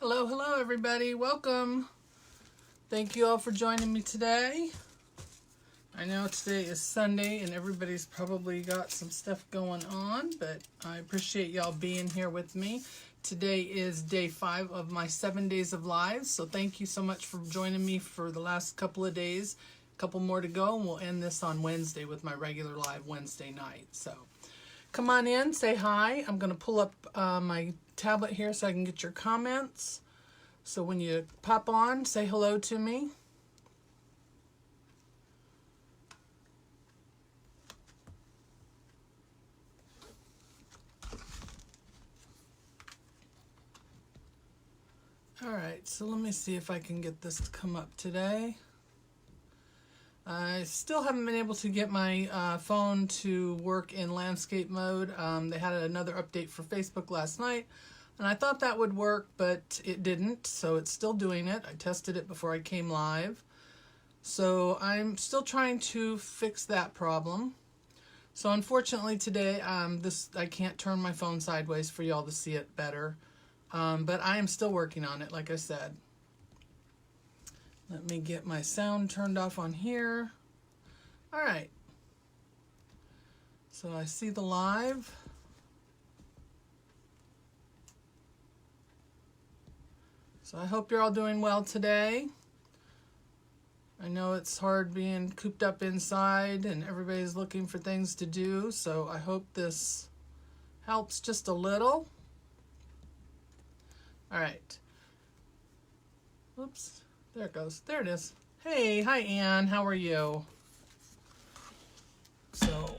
Hello, hello everybody. Welcome. Thank you all for joining me today. I know today is Sunday and everybody's probably got some stuff going on, but I appreciate y'all being here with me. Today is day 5 of my 7 days of lives, so thank you so much for joining me for the last couple of days. A couple more to go and we'll end this on Wednesday with my regular live Wednesday night. So come on in, say hi. I'm going to pull up my tablet here so I can get your comments. So when you pop on, say hello to me. Alright, so let me see if I can get this to come up today. I still haven't been able to get my phone to work in landscape mode. They had another update for Facebook last night, and I thought that would work, but it didn't, so it's still doing it. I tested it before I came live. So I'm still trying to fix that problem. So unfortunately today, I can't turn my phone sideways for y'all to see it better. But I am still working on it, like I said. Let me get my sound turned off on here. All right. So I see the live. So I hope you're all doing well today. I know it's hard being cooped up inside and everybody's looking for things to do, so I hope this helps just a little. All right. Oops. There it goes. There it is. Hey, hi Anne. How are you? So,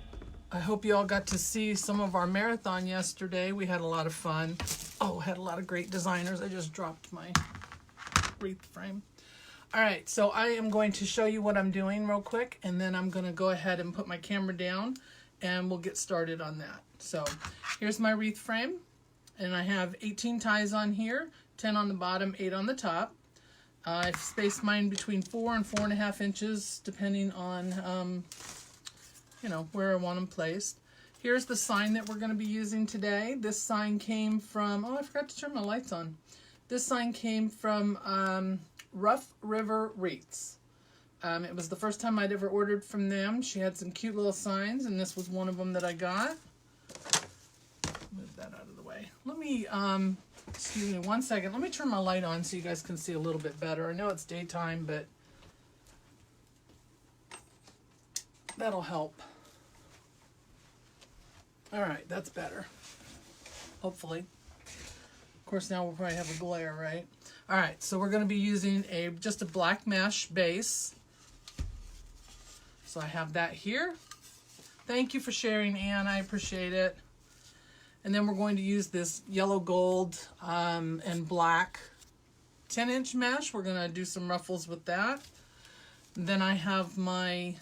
I hope you all got to see some of our marathon yesterday. We had a lot of fun. Oh, had a lot of great designers. I just dropped my wreath frame. All right, so I am going to show you what I'm doing real quick, and then I'm going to go ahead and put my camera down, and we'll get started on that. So, here's my wreath frame, and I have 18 ties on here, 10 on the bottom, 8 on the top. I've spaced mine between 4 and 4.5 inches, depending on, you know, where I want them placed. Here's the sign that we're going to be using today. This sign came from, oh, I forgot to turn my lights on. This sign came from Wreath Wreaths. It was the first time I'd ever ordered from them. She had some cute little signs, and this was one of them that I got. Move that out of the way. Let me, excuse me 1 second. Let me turn my light on so you guys can see a little bit better. I know it's daytime, but that'll help. All right, that's better. Hopefully. Of course, now we'll probably have a glare, right? All right, so we're going to be using just a black mesh base. So I have that here. Thank you for sharing, Anne. I appreciate it. And then we're going to use this yellow gold and black 10-inch mesh. We're going to do some ruffles with that. Then I have my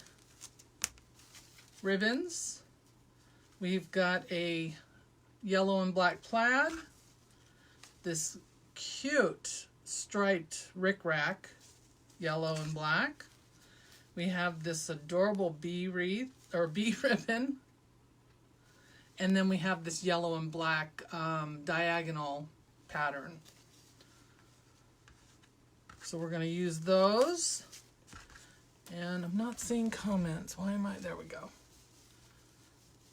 ribbons. We've got a yellow and black plaid. This cute striped Ric Rac, yellow and black. We have this adorable bee wreath, or bee ribbon. And then we have this yellow and black diagonal pattern. So we're going to use those. And I'm not seeing comments. Why am I? There we go.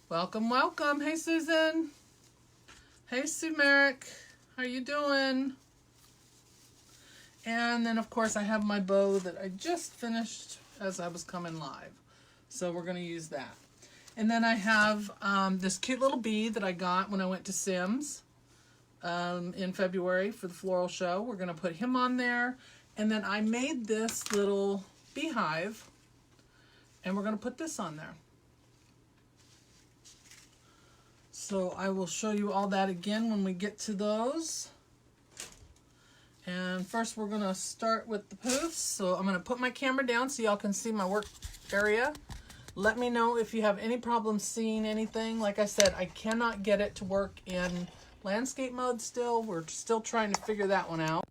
Welcome, welcome. Hey, Susan. Hey, Sue Merrick. How you doing? And then, of course, I have my bow that I just finished as I was coming live. So we're going to use that. And then I have this cute little bee that I got when I went to Sims in February for the floral show. We're going to put him on there. And then I made this little beehive, and we're going to put this on there. So I will show you all that again when we get to those. And first we're going to start with the poofs. So I'm going to put my camera down so y'all can see my work area. Let me know if you have any problems seeing anything. Like I said, I cannot get it to work in landscape mode still. We're still trying to figure that one out.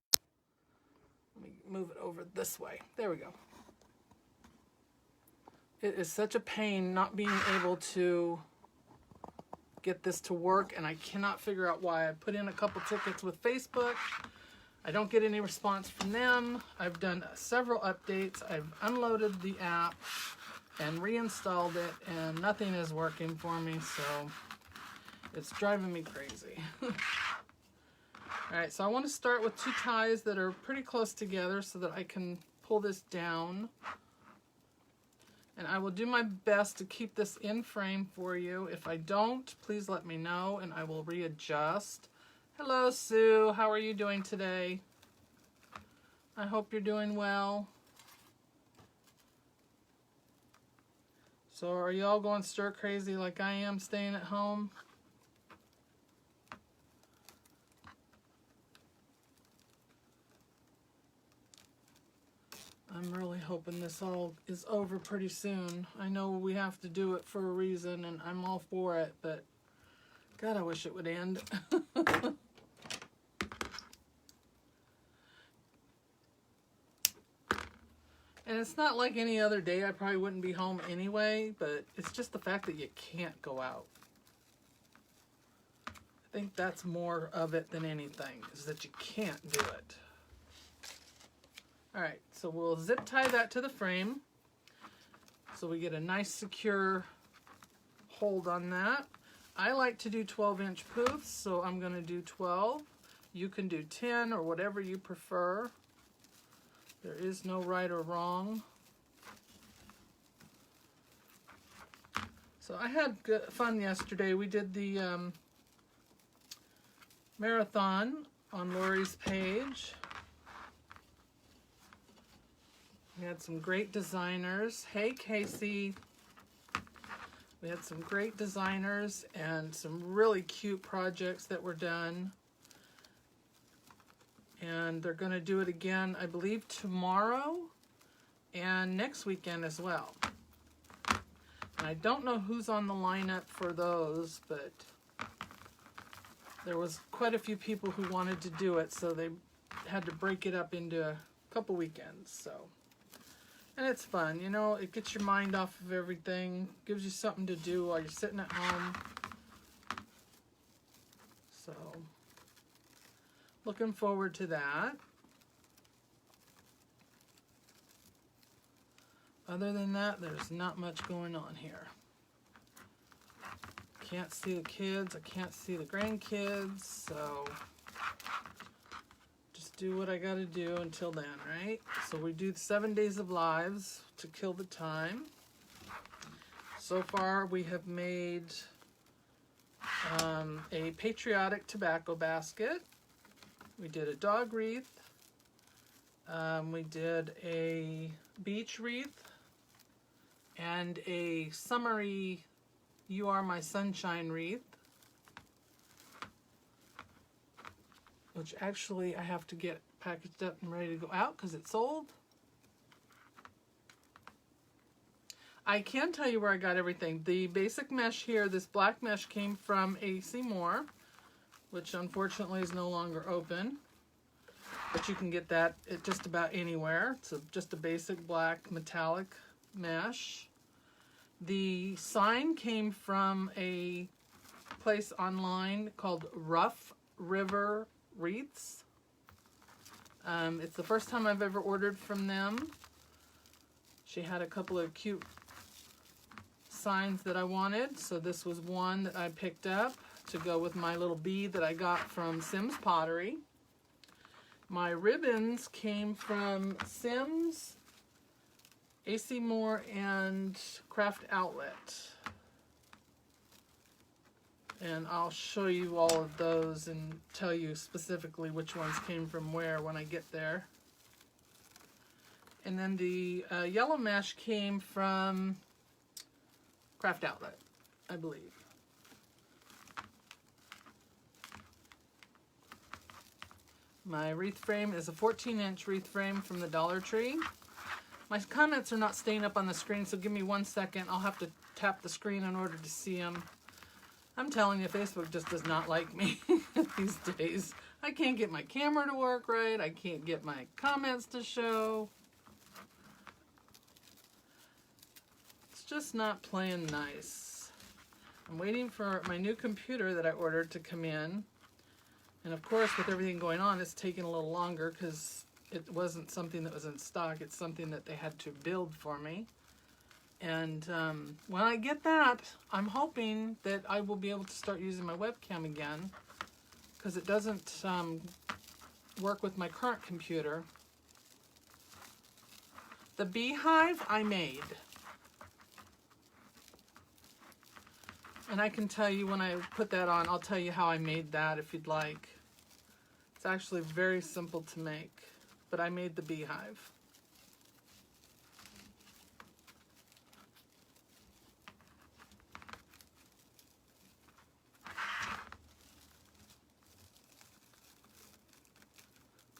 Let me move it over this way. There we go. It is such a pain not being able to get this to work, and I cannot figure out why. I put in a couple tickets with Facebook. I don't get any response from them. I've done several updates. I've unloaded the app and reinstalled it, and nothing is working for me, so it's driving me crazy. Alright, so I want to start with 2 ties that are pretty close together so that I can pull this down. And I will do my best to keep this in frame for you. If I don't, please let me know and I will readjust. Hello, Sue. How are you doing today? I hope you're doing well. So are y'all going stir crazy like I am staying at home? I'm really hoping this all is over pretty soon. I know we have to do it for a reason and I'm all for it, but God, I wish it would end. And it's not like any other day. I probably wouldn't be home anyway, but it's just the fact that you can't go out. I think that's more of it than anything, is that you can't do it. All right, so we'll zip tie that to the frame so we get a nice secure hold on that. I like to do 12-inch poofs, so I'm going to do 12. You can do 10 or whatever you prefer. There is no right or wrong. So I had good fun yesterday. We did the marathon on Lori's page. We had some great designers. Hey, Casey. We had some great designers and some really cute projects that were done. And they're going to do it again, I believe, tomorrow and next weekend as well. And I don't know who's on the lineup for those, but there was quite a few people who wanted to do it, so they had to break it up into a couple weekends. So, and it's fun, you know, it gets your mind off of everything, gives you something to do while you're sitting at home. So, looking forward to that. Other than that, there's not much going on here. Can't see the kids, I can't see the grandkids, so just do what I gotta do until then, right? So we do 7 days of lives to kill the time. So far we have made a patriotic tobacco basket. We did a dog wreath. We did a beach wreath and a summery You Are My Sunshine wreath, which actually I have to get packaged up and ready to go out because it's sold. I can tell you where I got everything. The basic mesh here, this black mesh came from AC Moore, which unfortunately is no longer open, but you can get that at just about anywhere. It's just a basic black metallic mesh. The sign came from a place online called Rough River Wreaths. It's the first time I've ever ordered from them. She had a couple of cute signs that I wanted, so this was one that I picked up to go with my little bee that I got from Sims Pottery. My ribbons came from Sims, AC Moore, and Craft Outlet. And I'll show you all of those and tell you specifically which ones came from where when I get there. And then the yellow mesh came from Craft Outlet, I believe. My wreath frame is a 14-inch wreath frame from the Dollar Tree. My comments are not staying up on the screen, so give me 1 second. I'll have to tap the screen in order to see them. I'm telling you, Facebook just does not like me these days. I can't get my camera to work right. I can't get my comments to show. It's just not playing nice. I'm waiting for my new computer that I ordered to come in. And of course, with everything going on, it's taking a little longer because it wasn't something that was in stock. It's something that they had to build for me. And when I get that, I'm hoping that I will be able to start using my webcam again, because it doesn't work with my current computer. The beehive I made. And I can tell you when I put that on, I'll tell you how I made that if you'd like. It's actually very simple to make, but I made the beehive.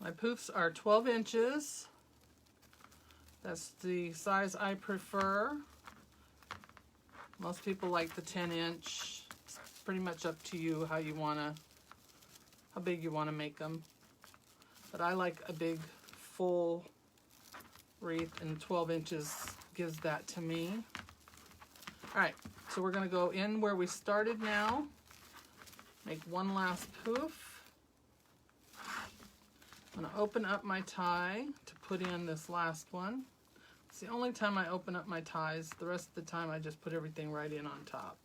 My poofs are 12 inches. That's the size I prefer. Most people like the 10-inch. It's pretty much up to you how big you want to make them. But I like a big full wreath, and 12 inches gives that to me. All right, so we're going to go in where we started now. Make one last poof. I'm going to open up my tie to put in this last one. It's the only time I open up my ties. The rest of the time I just put everything right in on top.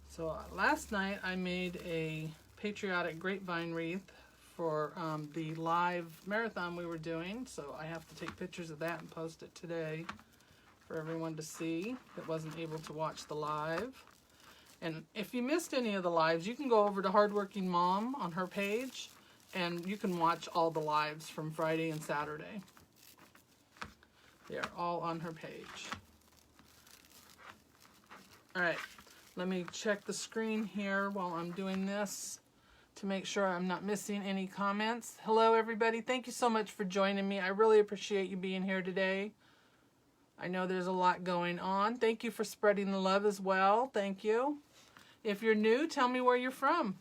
So last night I made a patriotic grapevine wreath for the live marathon we were doing. So I have to take pictures of that and post it today for everyone to see that wasn't able to watch the live. And if you missed any of the lives, you can go over to Hardworking Mom on her page, and you can watch all the lives from Friday and Saturday. They're all on her page. All right, let me check the screen here while I'm doing this to make sure I'm not missing any comments. Hello, everybody. Thank you so much for joining me. I really appreciate you being here today. I know there's a lot going on. Thank you for spreading the love as well. Thank you. If you're new, tell me where you're from.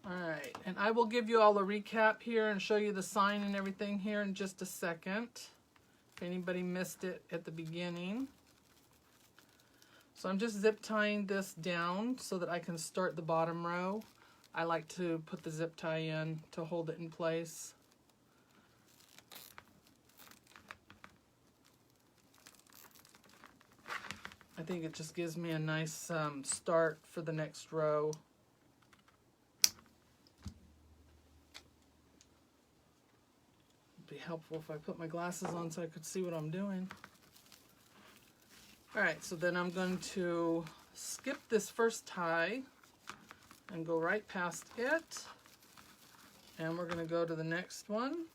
All right, and I will give you all a recap here and show you the sign and everything here in just a second, if anybody missed it at the beginning. So I'm just zip tying this down so that I can start the bottom row. I like to put the zip tie in to hold it in place. I think it just gives me a nice start for the next row. It'd be helpful if I put my glasses on so I could see what I'm doing. All right, so then I'm going to skip this first tie and go right past it. And we're going to go to the next one.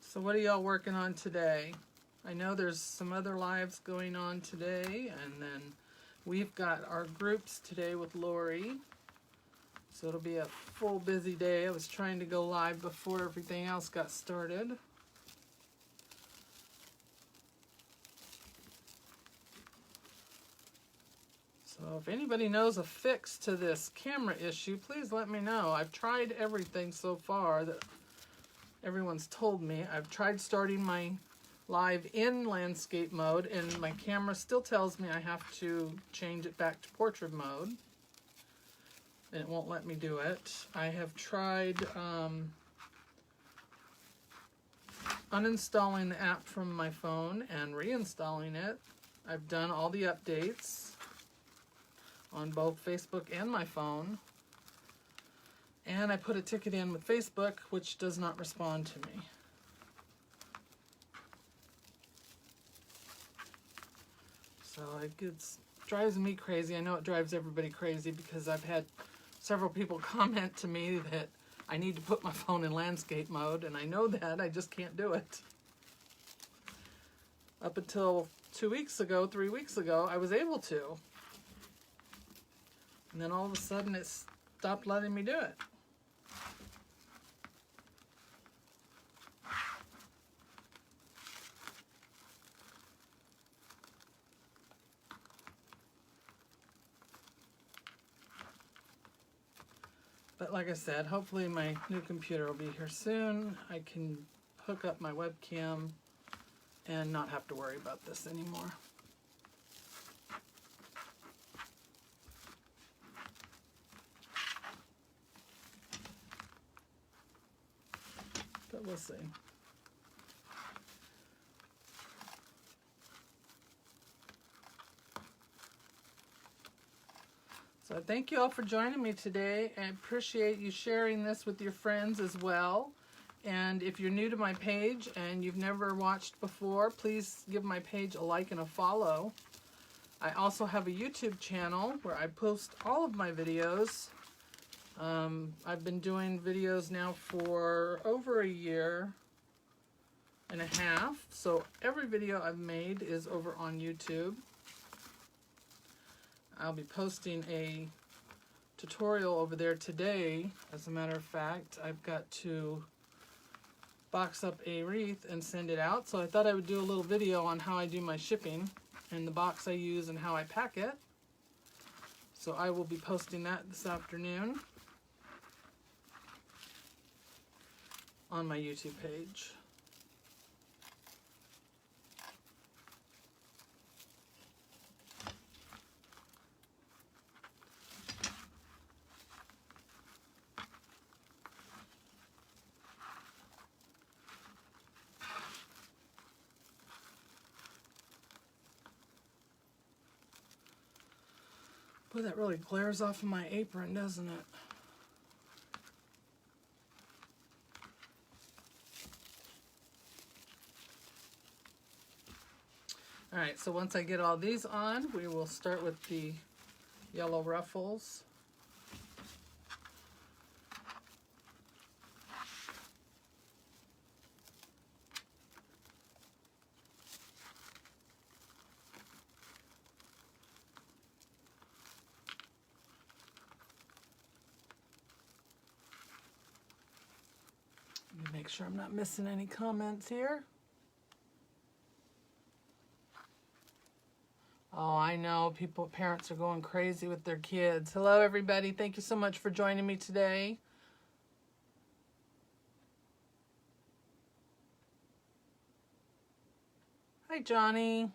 So what are y'all working on today? I know there's some other lives going on today, and then we've got our groups today with Lori. So it'll be a full busy day. I was trying to go live before everything else got started. So if anybody knows a fix to this camera issue, please let me know. I've tried everything so far that everyone's told me. I've tried starting my live in landscape mode, and my camera still tells me I have to change it back to portrait mode, and it won't let me do it. I have tried uninstalling the app from my phone and reinstalling it. I've done all the updates on both Facebook and my phone. And I put a ticket in with Facebook, which does not respond to me. So it drives me crazy. I know it drives everybody crazy because I've had several people comment to me that I need to put my phone in landscape mode, and I know that, I just can't do it. Up until 2 weeks ago, 3 weeks ago, I was able to. And then all of a sudden it stopped letting me do it. But like I said, hopefully my new computer will be here soon. I can hook up my webcam and not have to worry about this anymore. But we'll see. So thank you all for joining me today. I appreciate you sharing this with your friends as well. And if you're new to my page and you've never watched before, please give my page a like and a follow. I also have a YouTube channel where I post all of my videos. I've been doing videos now for over a year and a half. So every video I've made is over on YouTube. I'll be posting a tutorial over there today. As a matter of fact, I've got to box up a wreath and send it out. So I thought I would do a little video on how I do my shipping and the box I use and how I pack it. So I will be posting that this afternoon on my YouTube page. Boy, that really glares off of my apron, doesn't it? All right, so once I get all these on, we will start with the yellow ruffles. Let me make sure I'm not missing any comments here. Oh, I know, parents are going crazy with their kids. Hello, everybody. Thank you so much for joining me today. Hi, Johnny.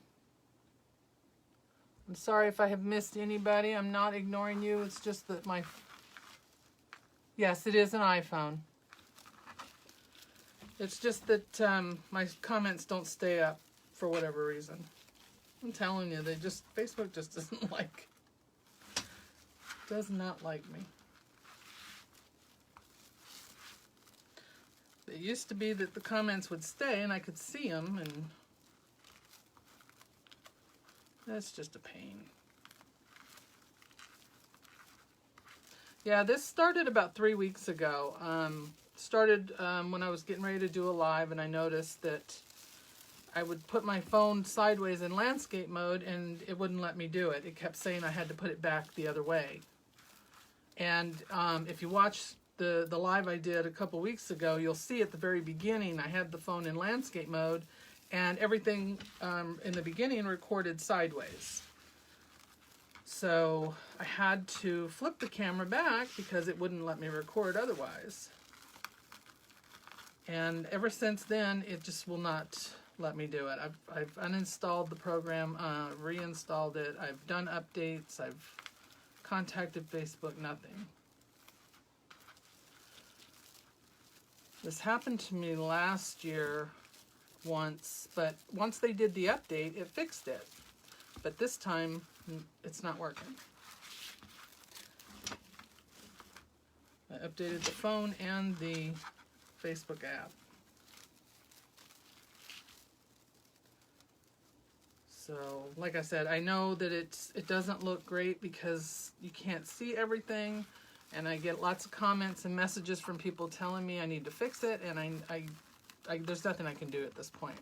I'm sorry if I have missed anybody. I'm not ignoring you. It's just that yes, it is an iPhone. It's just that my comments don't stay up for whatever reason. I'm telling you, Facebook just does not like me. It used to be that the comments would stay and I could see them, and that's just a pain. Yeah, this started about 3 weeks ago. Started when I was getting ready to do a live, and I noticed that I would put my phone sideways in landscape mode and it wouldn't let me do it. It kept saying I had to put it back the other way. And if you watch the live I did a couple weeks ago, you'll see at the very beginning I had the phone in landscape mode and everything in the beginning recorded sideways. So I had to flip the camera back because it wouldn't let me record otherwise. And ever since then, it just will not let me do it. I've uninstalled the program, reinstalled it. I've done updates. I've contacted Facebook, nothing. This happened to me last year once, but once they did the update, it fixed it. But this time, it's not working. I updated the phone and the Facebook app. So, like I said, I know that it doesn't look great because you can't see everything, and I get lots of comments and messages from people telling me I need to fix it, and I there's nothing I can do at this point.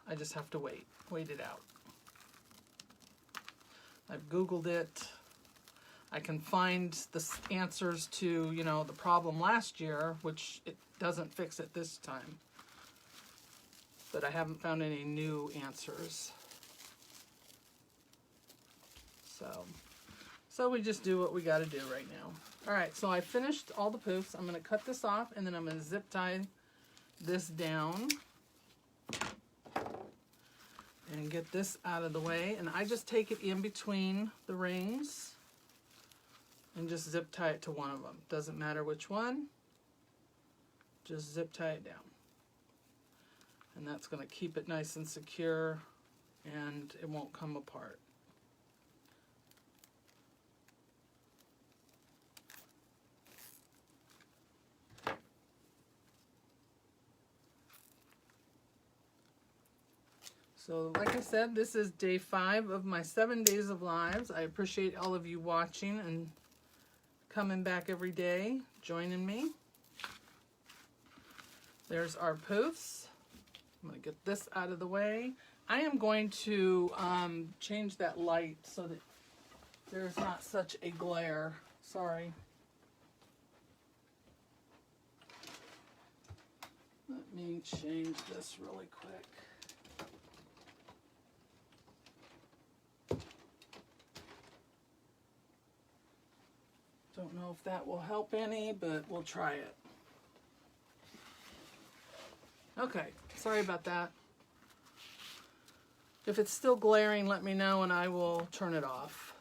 I just have to wait it out. I've Googled it. I can find the answers to, the problem last year, which it doesn't fix it this time. But I haven't found any new answers. So So we just do what we got to do right now. All right, so I finished all the poofs. I'm going to cut this off, and then I'm going to zip tie this down and get this out of the way. And I just take it in between the rings and just zip tie it to one of them. Doesn't matter which one, just zip tie it down. And that's going to keep it nice and secure, and it won't come apart. So like I said, this is day 5 of my 7 days of lives. I appreciate all of you watching and coming back every day, joining me. There's our poofs. I'm going to get this out of the way. I am going to change that light so that there's not such a glare. Sorry. Let me change this really quick. Don't know if that will help any, but we'll try it. Okay, sorry about that. If it's still glaring, let me know and I will turn it off.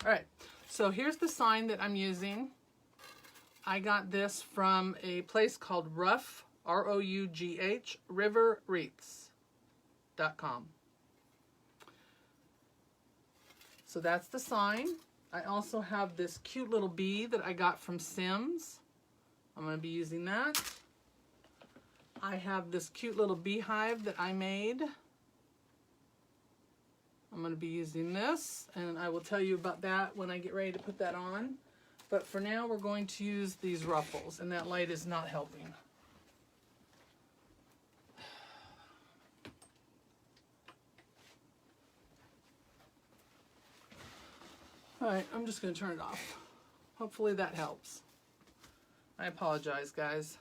All right, so here's the sign that I'm using. I got this from a place called Rough, R-O-U-G-H, riverwreaths.com. So that's the sign. I also have this cute little bee that I got from Sims. I'm going to be using that. I have this cute little beehive that I made. I'm going to be using this, and I will tell you about that when I get ready to put that on. But for now, we're going to use these ruffles, and that light is not helping. All right, I'm just going to turn it off. Hopefully that helps. I apologize, guys.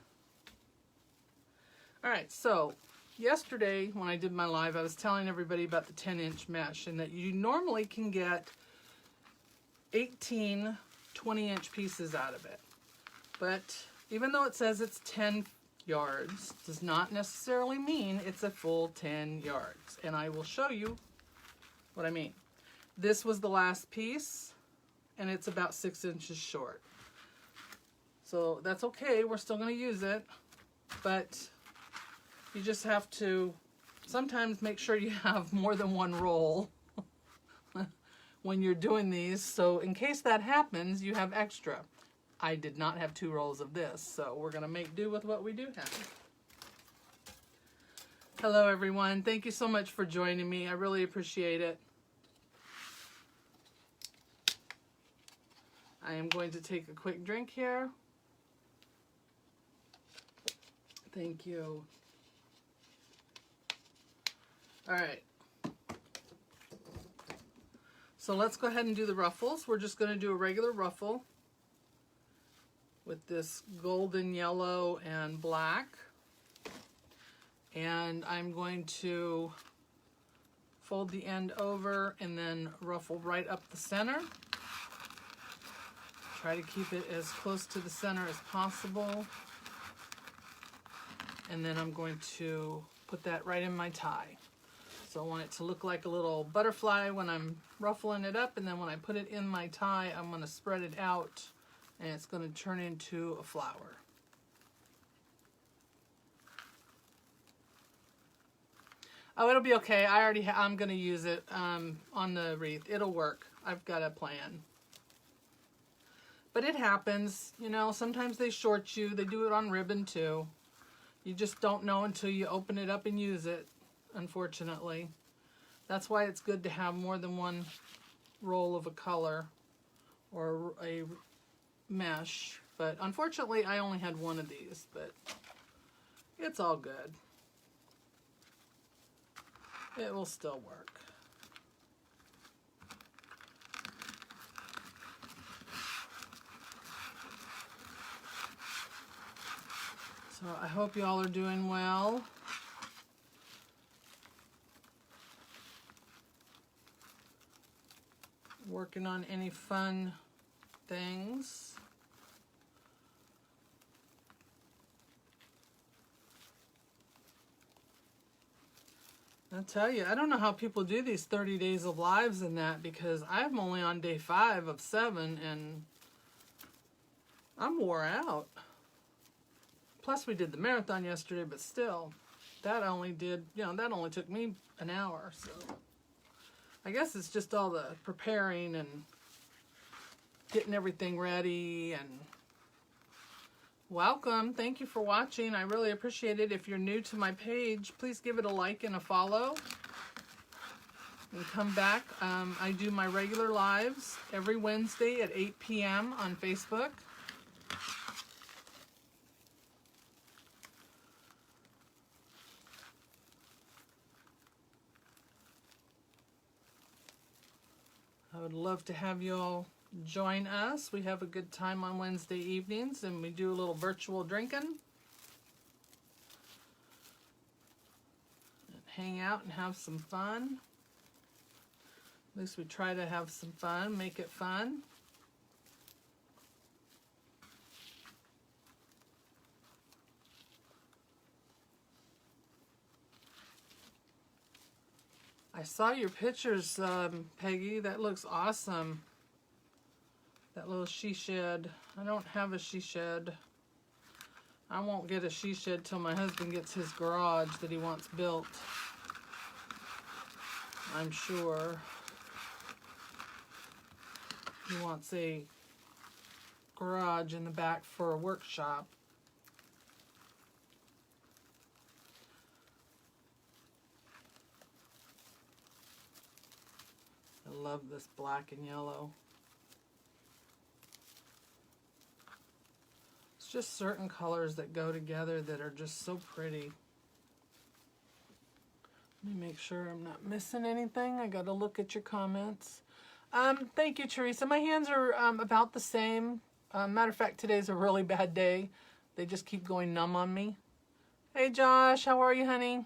All right, so yesterday when I did my live, I was telling everybody about the 10-inch mesh and that you normally can get 18 20-inch pieces out of it. But even though it says it's 10 yards, does not necessarily mean it's a full 10 yards. And I will show you what I mean. This was the last piece, and it's about 6 inches short. So that's okay, we're still going to use it, but you just have to sometimes make sure you have more than one roll when you're doing these, so in case that happens, you have extra. I did not have 2 rolls of this, so we're going to make do with what we do have. Hello everyone, thank you so much for joining me, I really appreciate it. I am going to take a quick drink here. Thank you. All right. So let's go ahead and do the ruffles. We're just going to do a regular ruffle with this golden yellow and black. And I'm going to fold the end over and then ruffle right up the center. Try to keep it as close to the center as possible. And then I'm going to put that right in my tie. So I want it to look like a little butterfly when I'm ruffling it up, and then when I put it in my tie, I'm going to spread it out and it's going to turn into a flower. Oh, it'll be okay. I'm going to use it on the wreath. It'll work. I've got a plan. But it happens, you know, sometimes they short you. They do it on ribbon too. You just don't know until you open it up and use it, unfortunately. That's why it's good to have more than one roll of a color or a mesh. But unfortunately, I only had one of these, but it's all good. It will still work. So I hope y'all are doing well. working on any fun things. I'll tell you, I don't know how people do these 30 days of lives and that, because I'm only on day 5 of 7 and I'm wore out. Plus we did the marathon yesterday, but still, that only took me an hour. So I guess it's just all the preparing and getting everything ready. And welcome. Thank you for watching. I really appreciate it. If you're new to my page, please give it a like and a follow. And come back. I do my regular lives every Wednesday at 8 p.m. on Facebook. I would love to have you all join us. We have a good time on Wednesday evenings, and we do a little virtual drinking. And hang out and have some fun. At least we try to have some fun, make it fun. I saw your pictures, Peggy. That looks awesome. That little she shed. I don't have a she shed. I won't get a she shed till my husband gets his garage that he wants built. I'm sure. He wants a garage in the back for a workshop. I love this black and yellow. It's just certain colors that go together that are just so pretty. Let me make sure I'm not missing anything. I gotta look at your comments. Thank you, Teresa. My hands are about the same. Matter of fact, today's a really bad day. They just keep going numb on me. Hey, Josh, how are you, honey?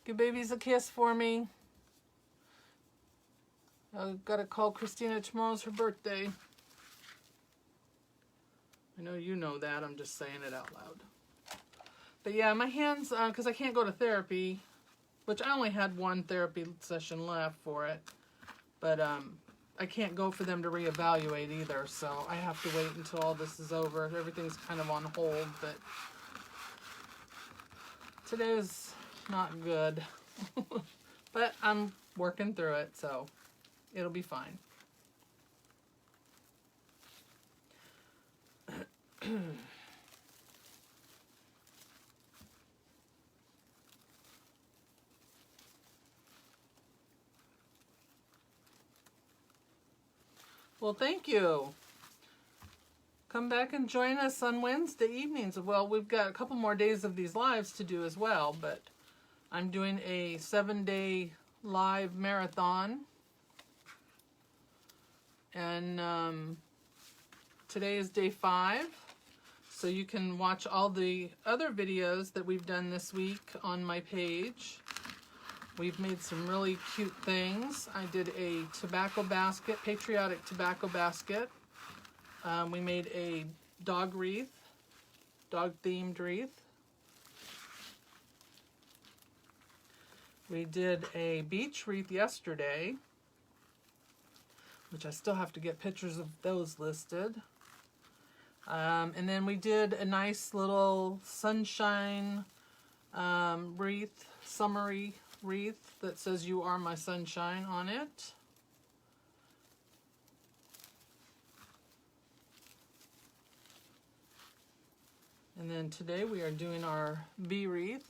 Give babies a kiss for me. I've got to call Christina. Tomorrow's her birthday. I know you know that. I'm just saying it out loud. But yeah, my hands, because I can't go to therapy, which I only had one therapy session left for it. But I can't go for them to reevaluate either. So I have to wait until all this is over. Everything's kind of on hold. But today is not good. But I'm working through it, so it'll be fine. Well, thank you. Come back and join us on Wednesday evenings. Well, we've got a couple more days of these lives to do as well, but I'm doing a 7-day live marathon. And today is day 5. So you can watch all the other videos that we've done this week on my page. We've made some really cute things. I did a tobacco basket, patriotic tobacco basket. We made a dog wreath, dog-themed wreath. We did a beach wreath yesterday, which I still have to get pictures of those listed. And then we did a nice little sunshine wreath, summery wreath that says "You Are My Sunshine" on it. And then today we are doing our bee wreath.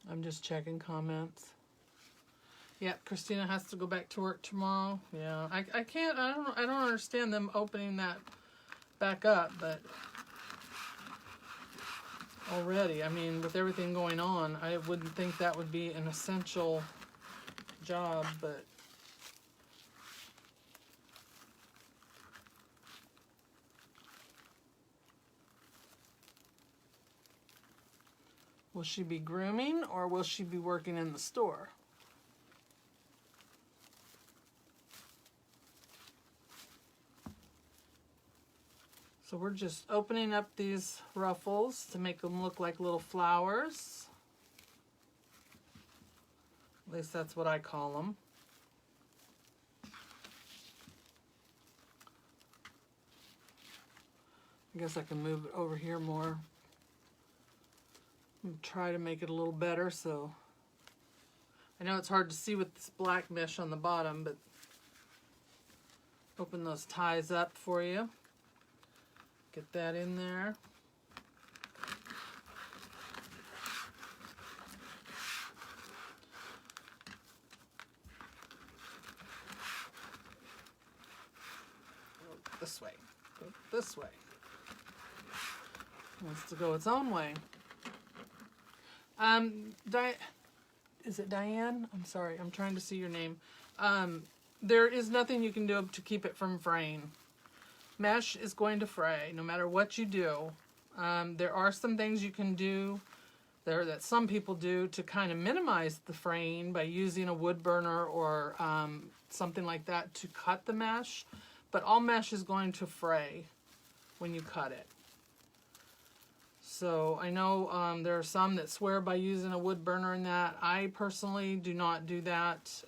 I'm just checking comments. Yeah, Christina has to go back to work tomorrow. Yeah, I don't understand them opening that back up, but already, I mean, with everything going on, I wouldn't think that would be an essential job, but Will she be grooming or will she be working in the store? So we're just opening up these ruffles to make them look like little flowers. At least that's what I call them. I guess I can move it over here more. And try to make it a little better. So I know it's hard to see with this black mesh on the bottom, but open those ties up for you. Get that in there. Go this way. Go this way. Wants to go its own way. Is it Diane? I'm sorry. I'm trying to see your name. There is nothing you can do to keep it from fraying. Mesh is going to fray no matter what you do. There are some things you can do there that some people do to kind of minimize the fraying by using a wood burner or something like that to cut the mesh. But all mesh is going to fray when you cut it. So I know there are some that swear by using a wood burner in that. I personally do not do that.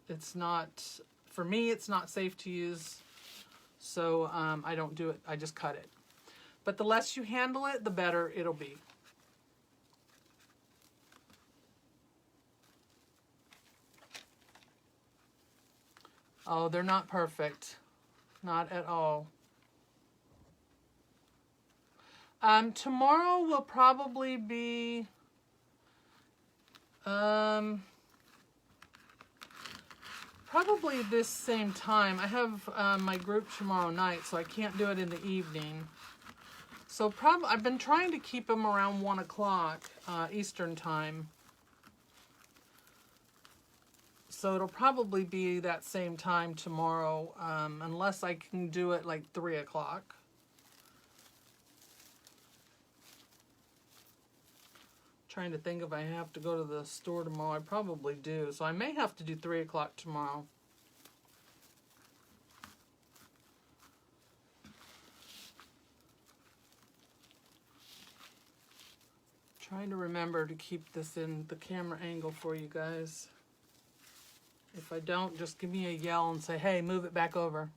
It's not, for me, it's not safe to use. So I don't do it. I just cut it. But the less you handle it, the better it'll be. Oh, they're not perfect. Not at all. Tomorrow will probably be probably this same time. I have my group tomorrow night, so I can't do it in the evening. So I've been trying to keep them around 1 o'clock Eastern time. So it'll probably be that same time tomorrow, unless I can do it like 3 o'clock. Trying to think if I have to go to the store tomorrow. I probably do. So I may have to do 3 o'clock tomorrow. Trying to remember to keep this in the camera angle for you guys. If I don't, just give me a yell and say, hey, move it back over.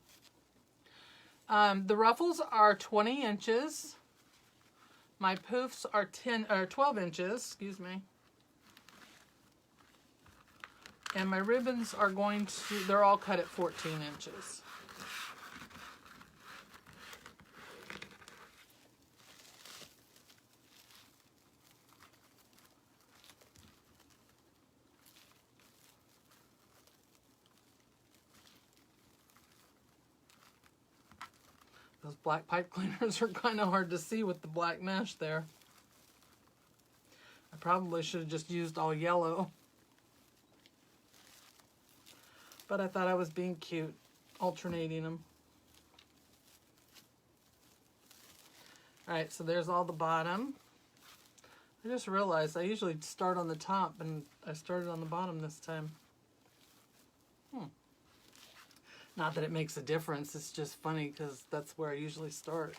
The ruffles are 20 inches. My poofs are 12 inches, excuse me. And my ribbons are they're all cut at 14 inches. Those black pipe cleaners are kind of hard to see with the black mesh there. I probably should have just used all yellow. But I thought I was being cute, alternating them. Alright, so there's all the bottom. I just realized I usually start on the top, and I started on the bottom this time. Not that it makes a difference, it's just funny because that's where I usually start.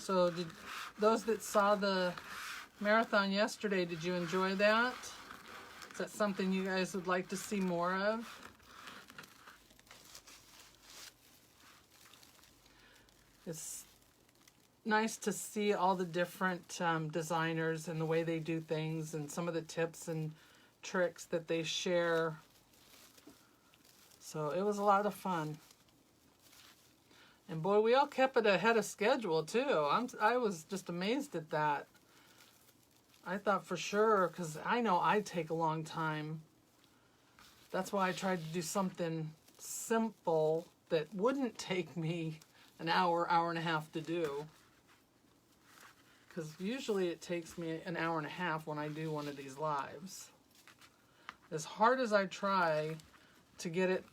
So those that saw the marathon yesterday, did you enjoy that? Is that something you guys would like to see more of? It's nice to see all the different designers and the way they do things and some of the tips and tricks that they share. So it was a lot of fun. And boy, we all kept it ahead of schedule too. I was just amazed at that. I thought for sure, because I know I'd take a long time. That's why I tried to do something simple that wouldn't take me an hour, hour and a half to do. Because usually it takes me an hour and a half when I do one of these lives. As hard as I try to get it,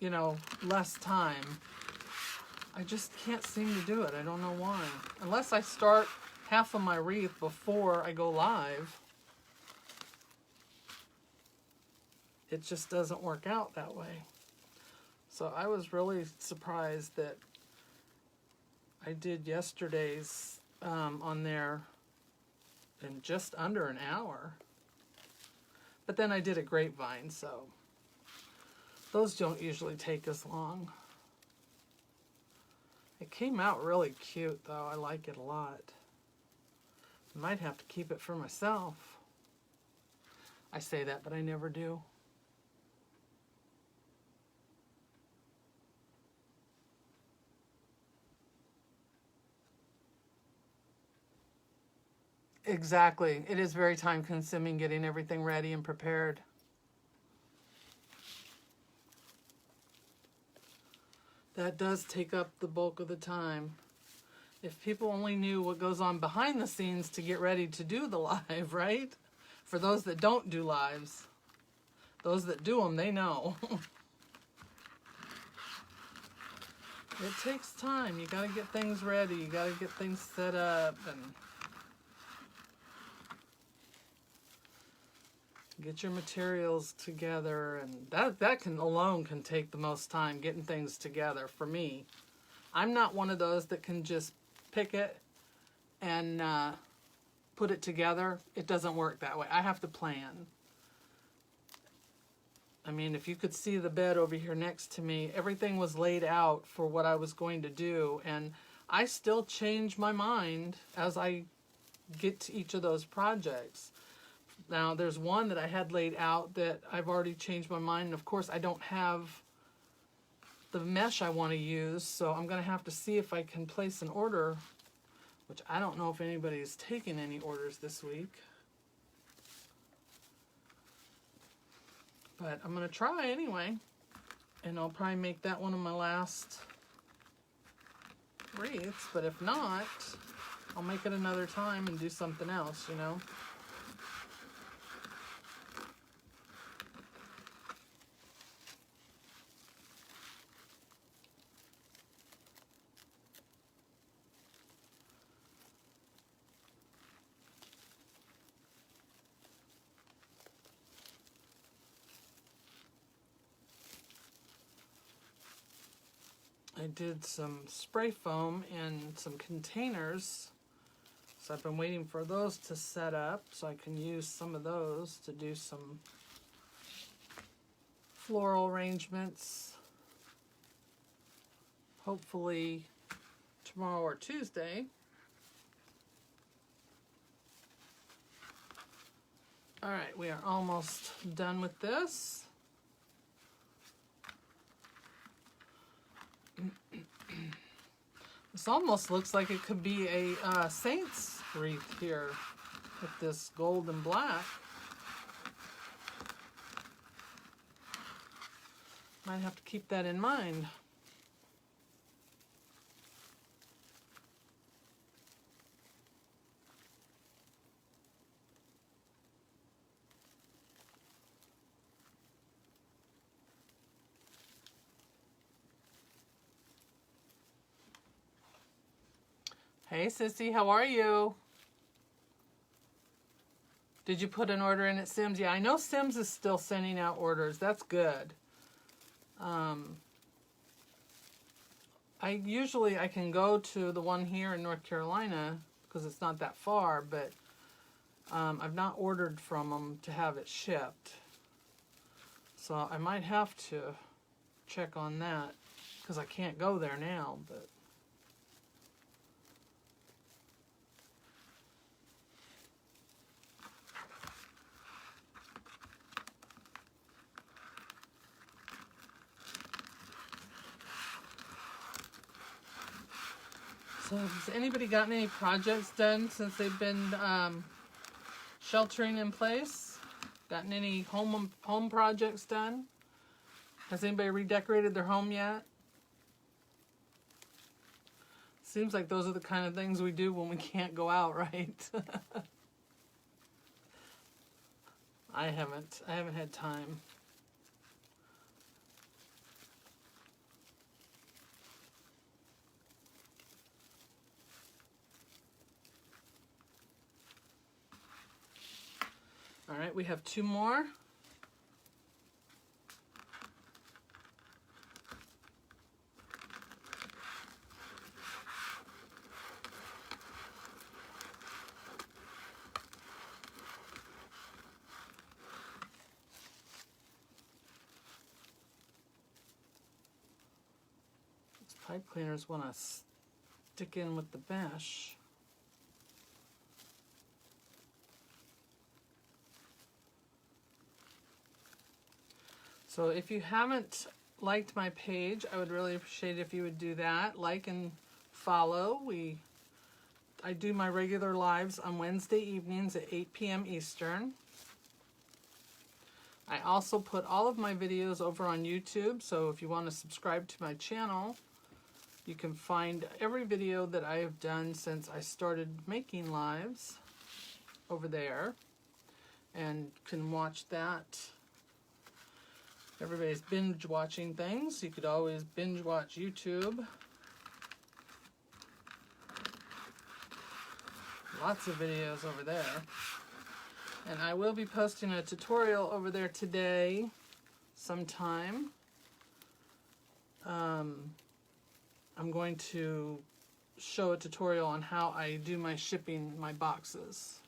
less time, I just can't seem to do it. I don't know why. Unless I start half of my wreath before I go live, it just doesn't work out that way. So I was really surprised that I did yesterday's on there in just under an hour. But then I did a grapevine, so those don't usually take as long. It came out really cute, though. I like it a lot. I might have to keep it for myself. I say that, but I never do. Exactly. It is very time consuming getting everything ready and prepared. That does take up the bulk of the time. If people only knew what goes on behind the scenes to get ready to do the live, right? For those that don't do lives. Those that do them, they know. It takes time. You got to get things ready. You got to get things set up and get your materials together, and that can alone can take the most time, getting things together for me. I'm not one of those that can just pick it and put it together. It doesn't work that way. I have to plan. I mean, if you could see the bed over here next to me, everything was laid out for what I was going to do, and I still change my mind as I get to each of those projects. Now, there's one that I had laid out that I've already changed my mind. And of course, I don't have the mesh I want to use, so I'm going to have to see if I can place an order, which I don't know if anybody's taken any orders this week. But I'm going to try anyway, and I'll probably make that one of my last wreaths. But if not, I'll make it another time and do something else, you know. I did some spray foam in some containers, so I've been waiting for those to set up so I can use some of those to do some floral arrangements, hopefully tomorrow or Tuesday. All right, we are almost done with this. This almost looks like it could be a saint's wreath here with this gold and black. Might have to keep that in mind. Hey, Sissy, how are you? Did you put an order in at Sims? Yeah, I know Sims is still sending out orders. That's good. I can go to the one here in North Carolina because it's not that far, but I've not ordered from them to have it shipped. So I might have to check on that because I can't go there now, but so has anybody gotten any projects done since they've been sheltering in place? Gotten any home projects done? Has anybody redecorated their home yet? Seems like those are the kind of things we do when we can't go out, right? I haven't had time. right, we have 2 more. These pipe cleaners want to stick in with the mesh. So if you haven't liked my page, I would really appreciate it if you would do that. Like and follow. I do my regular lives on Wednesday evenings at 8 p.m. Eastern. I also put all of my videos over on YouTube, so if you want to subscribe to my channel, you can find every video that I have done since I started making lives over there, and can watch that. Everybody's binge watching things. You could always binge watch YouTube. Lots of videos over there. And I will be posting a tutorial over there today sometime. I'm going to show a tutorial on how I do my shipping, my boxes.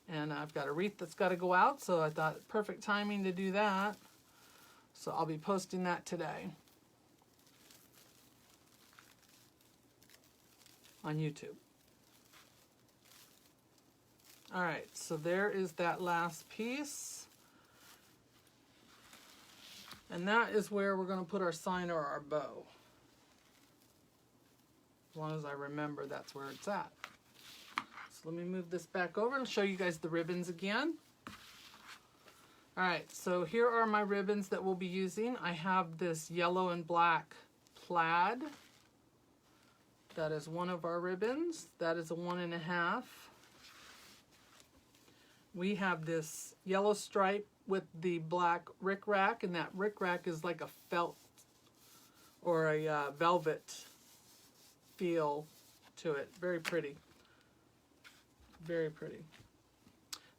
And I've got a wreath that's got to go out, so I thought perfect timing to do that. So I'll be posting that today on YouTube. All right, so there is that last piece. And that is where we're going to put our sign or our bow. As long as I remember that's where it's at. So let me move this back over and show you guys the ribbons again. All right, so here are my ribbons that we'll be using. I have this yellow and black plaid. That is one of our ribbons. That is a 1.5. We have this yellow stripe with the Black Ric Rac, and that Ric Rac is like a felt or a velvet feel to it. Very pretty. Very pretty.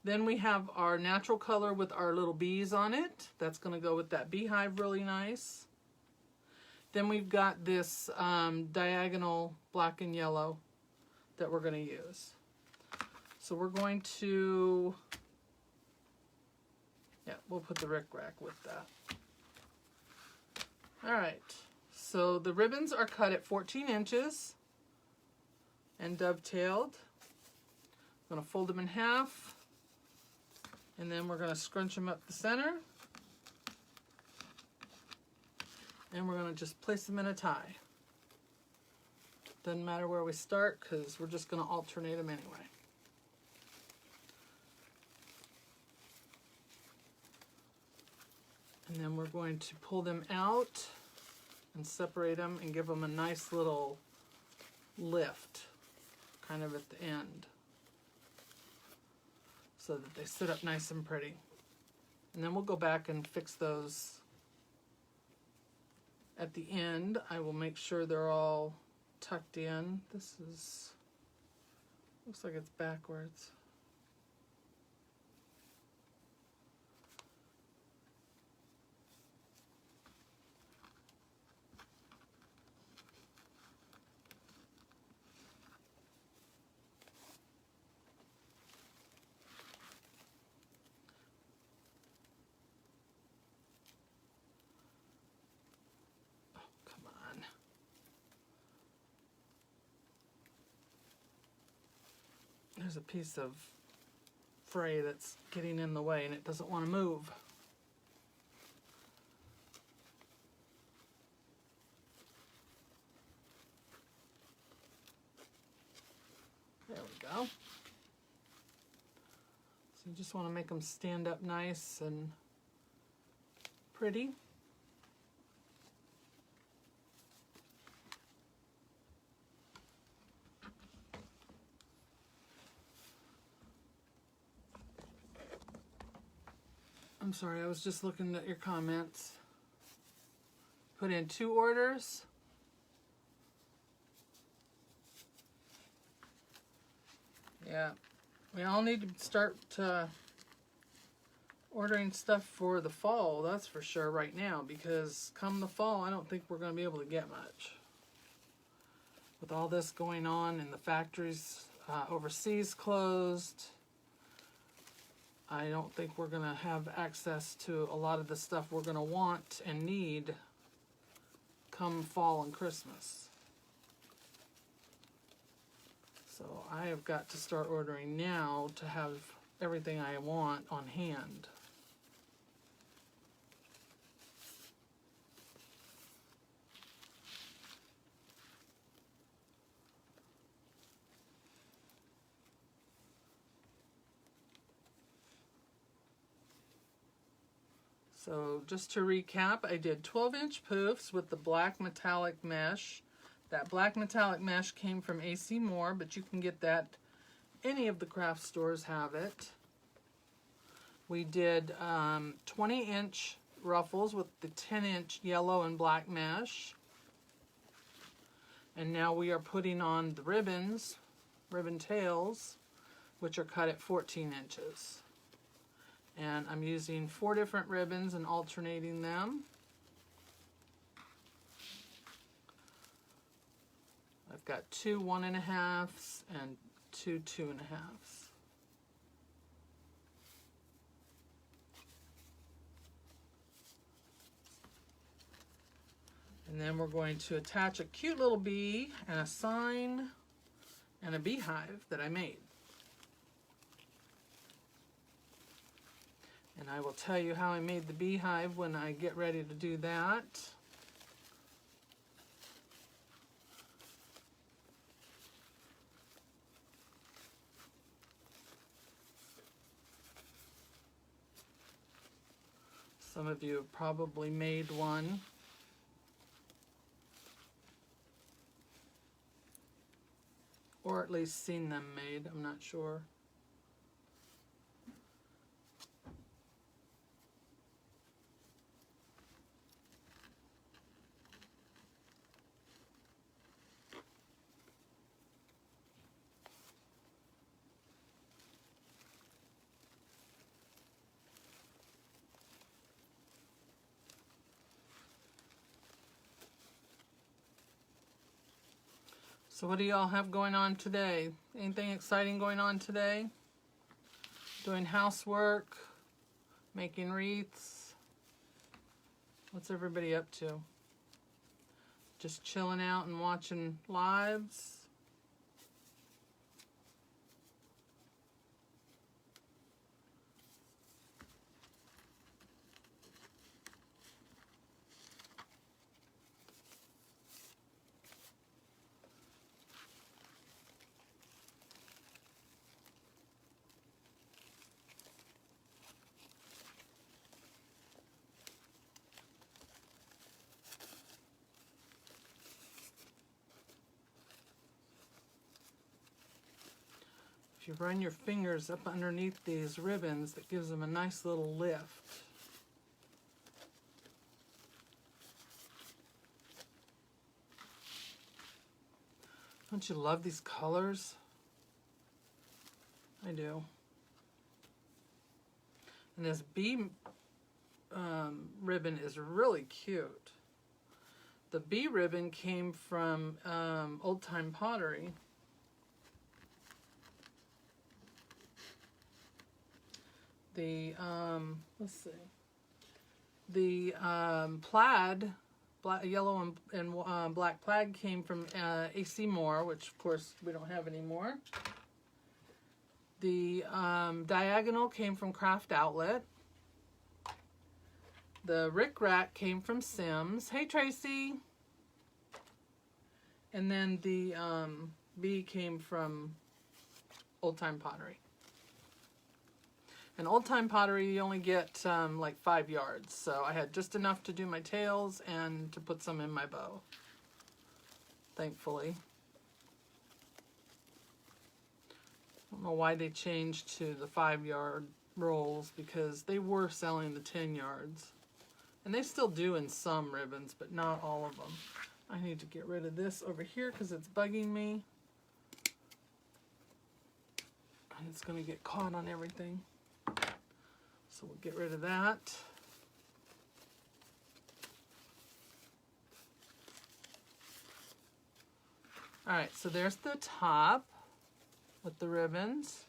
Then we have our natural color with our little bees on it. That's going to go with that beehive really nice. Then we've got this diagonal black and yellow that we're going to use. So we're going to, we'll put the Ric Rac with that. All right, so the ribbons are cut at 14 inches and dovetailed. I'm going to fold them in half. And then we're going to scrunch them up the center. And we're going to just place them in a tie. Doesn't matter where we start because we're just going to alternate them anyway. And then we're going to pull them out and separate them and give them a nice little lift kind of at the end, so that they sit up nice and pretty. And then we'll go back and fix those at the end. I will make sure they're all tucked in. This is, looks like it's backwards. There's a piece of fray that's getting in the way and it doesn't want to move. There we go. So you just want to make them stand up nice and pretty. I'm sorry, I was just looking at your comments. Put in 2 orders. Yeah, we all need to start ordering stuff for the fall, that's for sure right now, because come the fall, I don't think we're going to be able to get much. With all this going on and the factories overseas closed, I don't think we're going to have access to a lot of the stuff we're going to want and need come fall and Christmas. So I have got to start ordering now to have everything I want on hand. So just to recap, I did 12-inch poofs with the black metallic mesh. That black metallic mesh came from AC Moore, but you can get that, any of the craft stores have it. We did 20-inch ruffles with the 10-inch yellow and black mesh. And now we are putting on the ribbons, ribbon tails, which are cut at 14 inches. And I'm using 4 different ribbons and alternating them. I've got 2 1.5s and 2 2.5s. And then we're going to attach a cute little bee and a sign and a beehive that I made. And I will tell you how I made the beehive when I get ready to do that. Some of you have probably made one. Or at least seen them made, I'm not sure. So what do y'all have going on today? Anything exciting going on today? Doing housework? Making wreaths? What's everybody up to? Just chilling out and watching lives? If you run your fingers up underneath these ribbons, that gives them a nice little lift. Don't you love these colors? I do. And this bee ribbon is really cute. The bee ribbon came from Old Time Pottery. The, let's see, the plaid, yellow and black plaid came from AC Moore, which of course we don't have anymore. The diagonal came from Craft Outlet. The Ric Rac came from Sims. Hey Tracy! And then the bee came from Old Time Pottery. And Old Time Pottery, you only get like 5 yards. So I had just enough to do my tails and to put some in my bow. Thankfully. I don't know why they changed to the 5-yard rolls, because they were selling the 10 yards. And they still do in some ribbons, but not all of them. I need to get rid of this over here because it's bugging me. And it's going to get caught on everything. So we'll get rid of that. All right, so there's the top with the ribbons.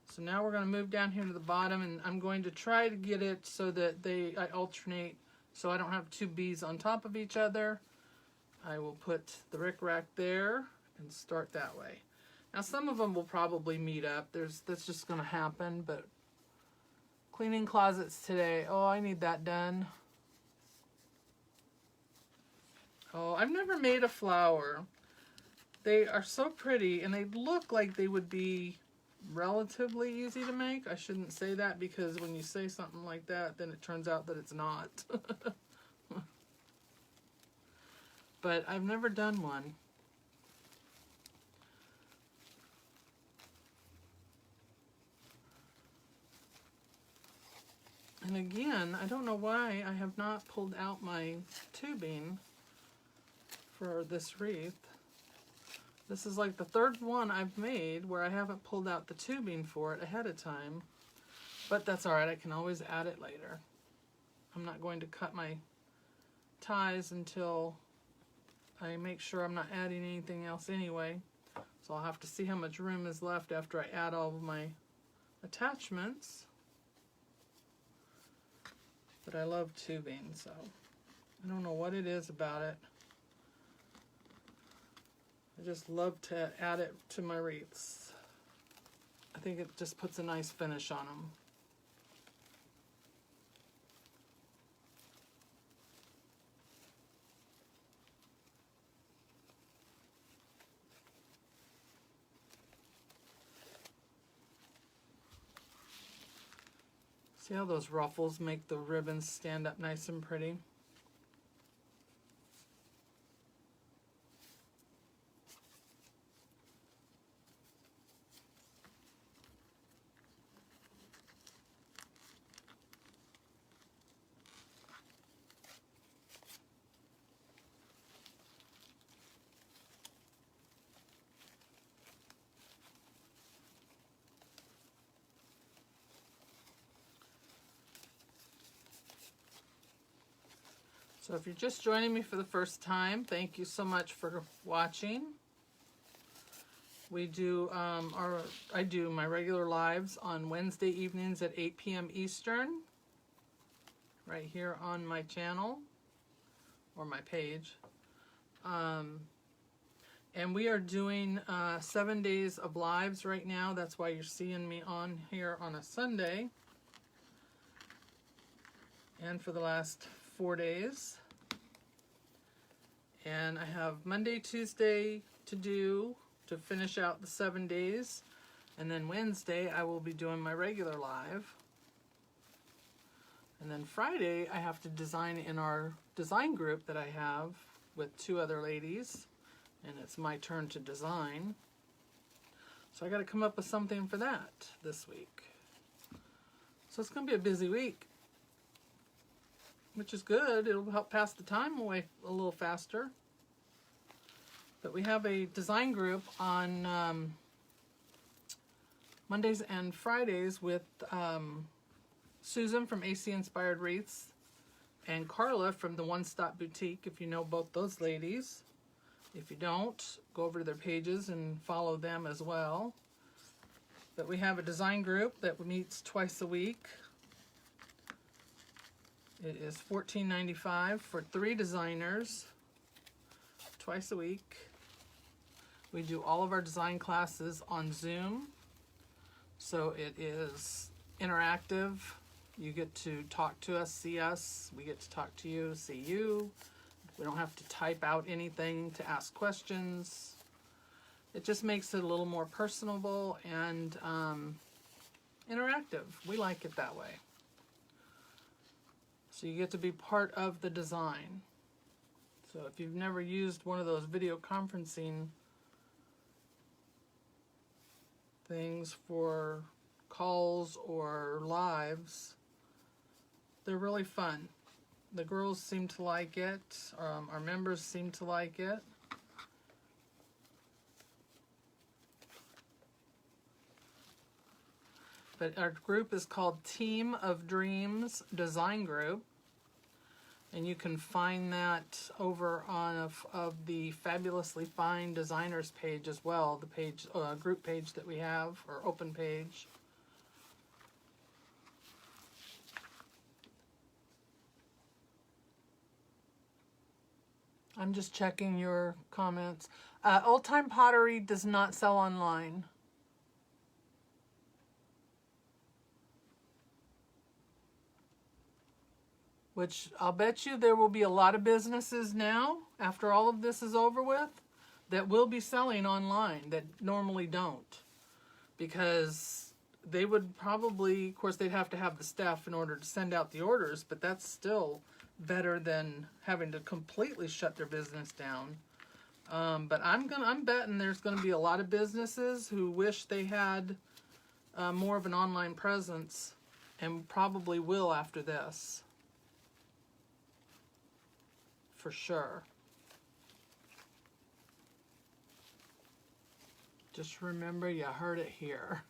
So now we're going to move down here to the bottom, and I'm going to try to get it so that I alternate, so I don't have two bees on top of each other. I will put the Ric Rac there and start that way. Now some of them will probably meet up. That's just going to happen, but cleaning closets today. Oh, I need that done. Oh, I've never made a flower. They are so pretty, and they look like they would be relatively easy to make. I shouldn't say that, because when you say something like that, then it turns out that it's not. But I've never done one. And again, I don't know why I have not pulled out my tubing for this wreath. This is like the third one I've made where I haven't pulled out the tubing for it ahead of time. But that's alright, I can always add it later. I'm not going to cut my ties until I make sure I'm not adding anything else anyway. So I'll have to see how much room is left after I add all of my attachments. But I love tubing, so I don't know what it is about it. I just love to add it to my wreaths. I think it just puts a nice finish on them. See how those ruffles make the ribbons stand up nice and pretty? So if you're just joining me for the first time, thank you so much for watching. We do I do my regular lives on Wednesday evenings at 8 p.m. Eastern, right here on my channel or my page. And we are doing 7 days of lives right now. That's why you're seeing me on here on a Sunday. And for the last 4 days. And I have Monday, Tuesday to do to finish out the 7 days. And then Wednesday I will be doing my regular live. And then Friday I have to design in our design group that I have with 2 other ladies. And it's my turn to design. So I got to come up with something for that this week. So it's going to be a busy week, which is good. It'll help pass the time away a little faster. But we have a design group on Mondays and Fridays with Susan from AC Inspired Wreaths and Carla from the One Stop Boutique, if you know both those ladies. If you don't, go over to their pages and follow them as well. But we have a design group that meets twice a week. It is $14.95 for 3 designers, twice a week. We do all of our design classes on Zoom, so it is interactive. You get to talk to us, see us. We get to talk to you, see you. We don't have to type out anything to ask questions. It just makes it a little more personable and interactive. We like it that way. So you get to be part of the design. So if you've never used one of those video conferencing things for calls or lives, they're really fun. The girls seem to like it. Our members seem to like it. But our group is called Team of Dreams Design Group. And you can find that over on of the Fabulously Fine Designers page as well, the page group page that we have, or open page. I'm just checking your comments. Old Time Pottery does not sell online. Which I'll bet you there will be a lot of businesses now, after all of this is over with, that will be selling online that normally don't. Because they would probably, of course, they'd have to have the staff in order to send out the orders, but that's still better than having to completely shut their business down. But I'm betting there's going to be a lot of businesses who wish they had more of an online presence, and probably will after this. For sure. Just remember, you heard it here.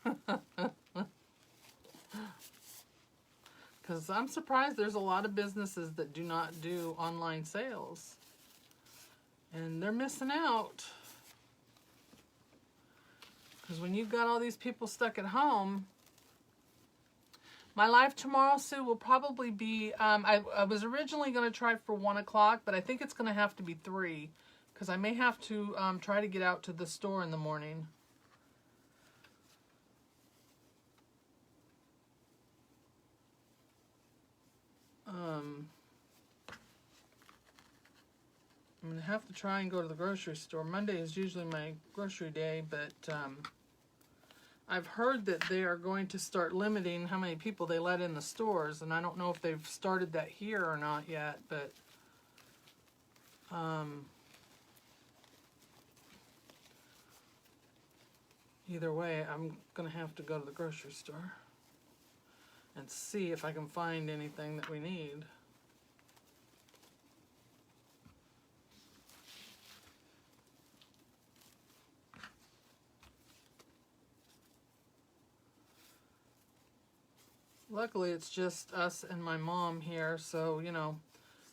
Because I'm surprised there's a lot of businesses that do not do online sales. And they're missing out. Because when you've got all these people stuck at home, my live tomorrow, Sue, will probably be, I was originally going to try for 1 o'clock, but I think it's going to have to be 3, because I may have to try to get out to the store in the morning. I'm going to have to try and go to the grocery store. Monday is usually my grocery day, but I've heard that they are going to start limiting how many people they let in the stores, and I don't know if they've started that here or not yet, but either way, I'm going to have to go to the grocery store and see if I can find anything that we need. Luckily, it's just us and my mom here, so, you know,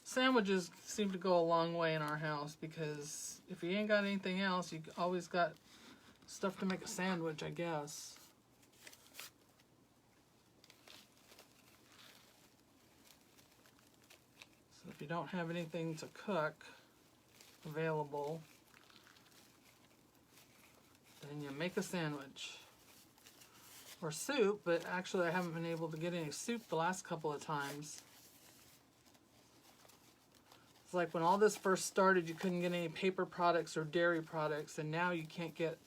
sandwiches seem to go a long way in our house, because if you ain't got anything else, you always got stuff to make a sandwich, I guess. So if you don't have anything to cook available, then you make a sandwich. Or soup, but actually I haven't been able to get any soup the last couple of times. It's like when all this first started, you couldn't get any paper products or dairy products, and now you can't get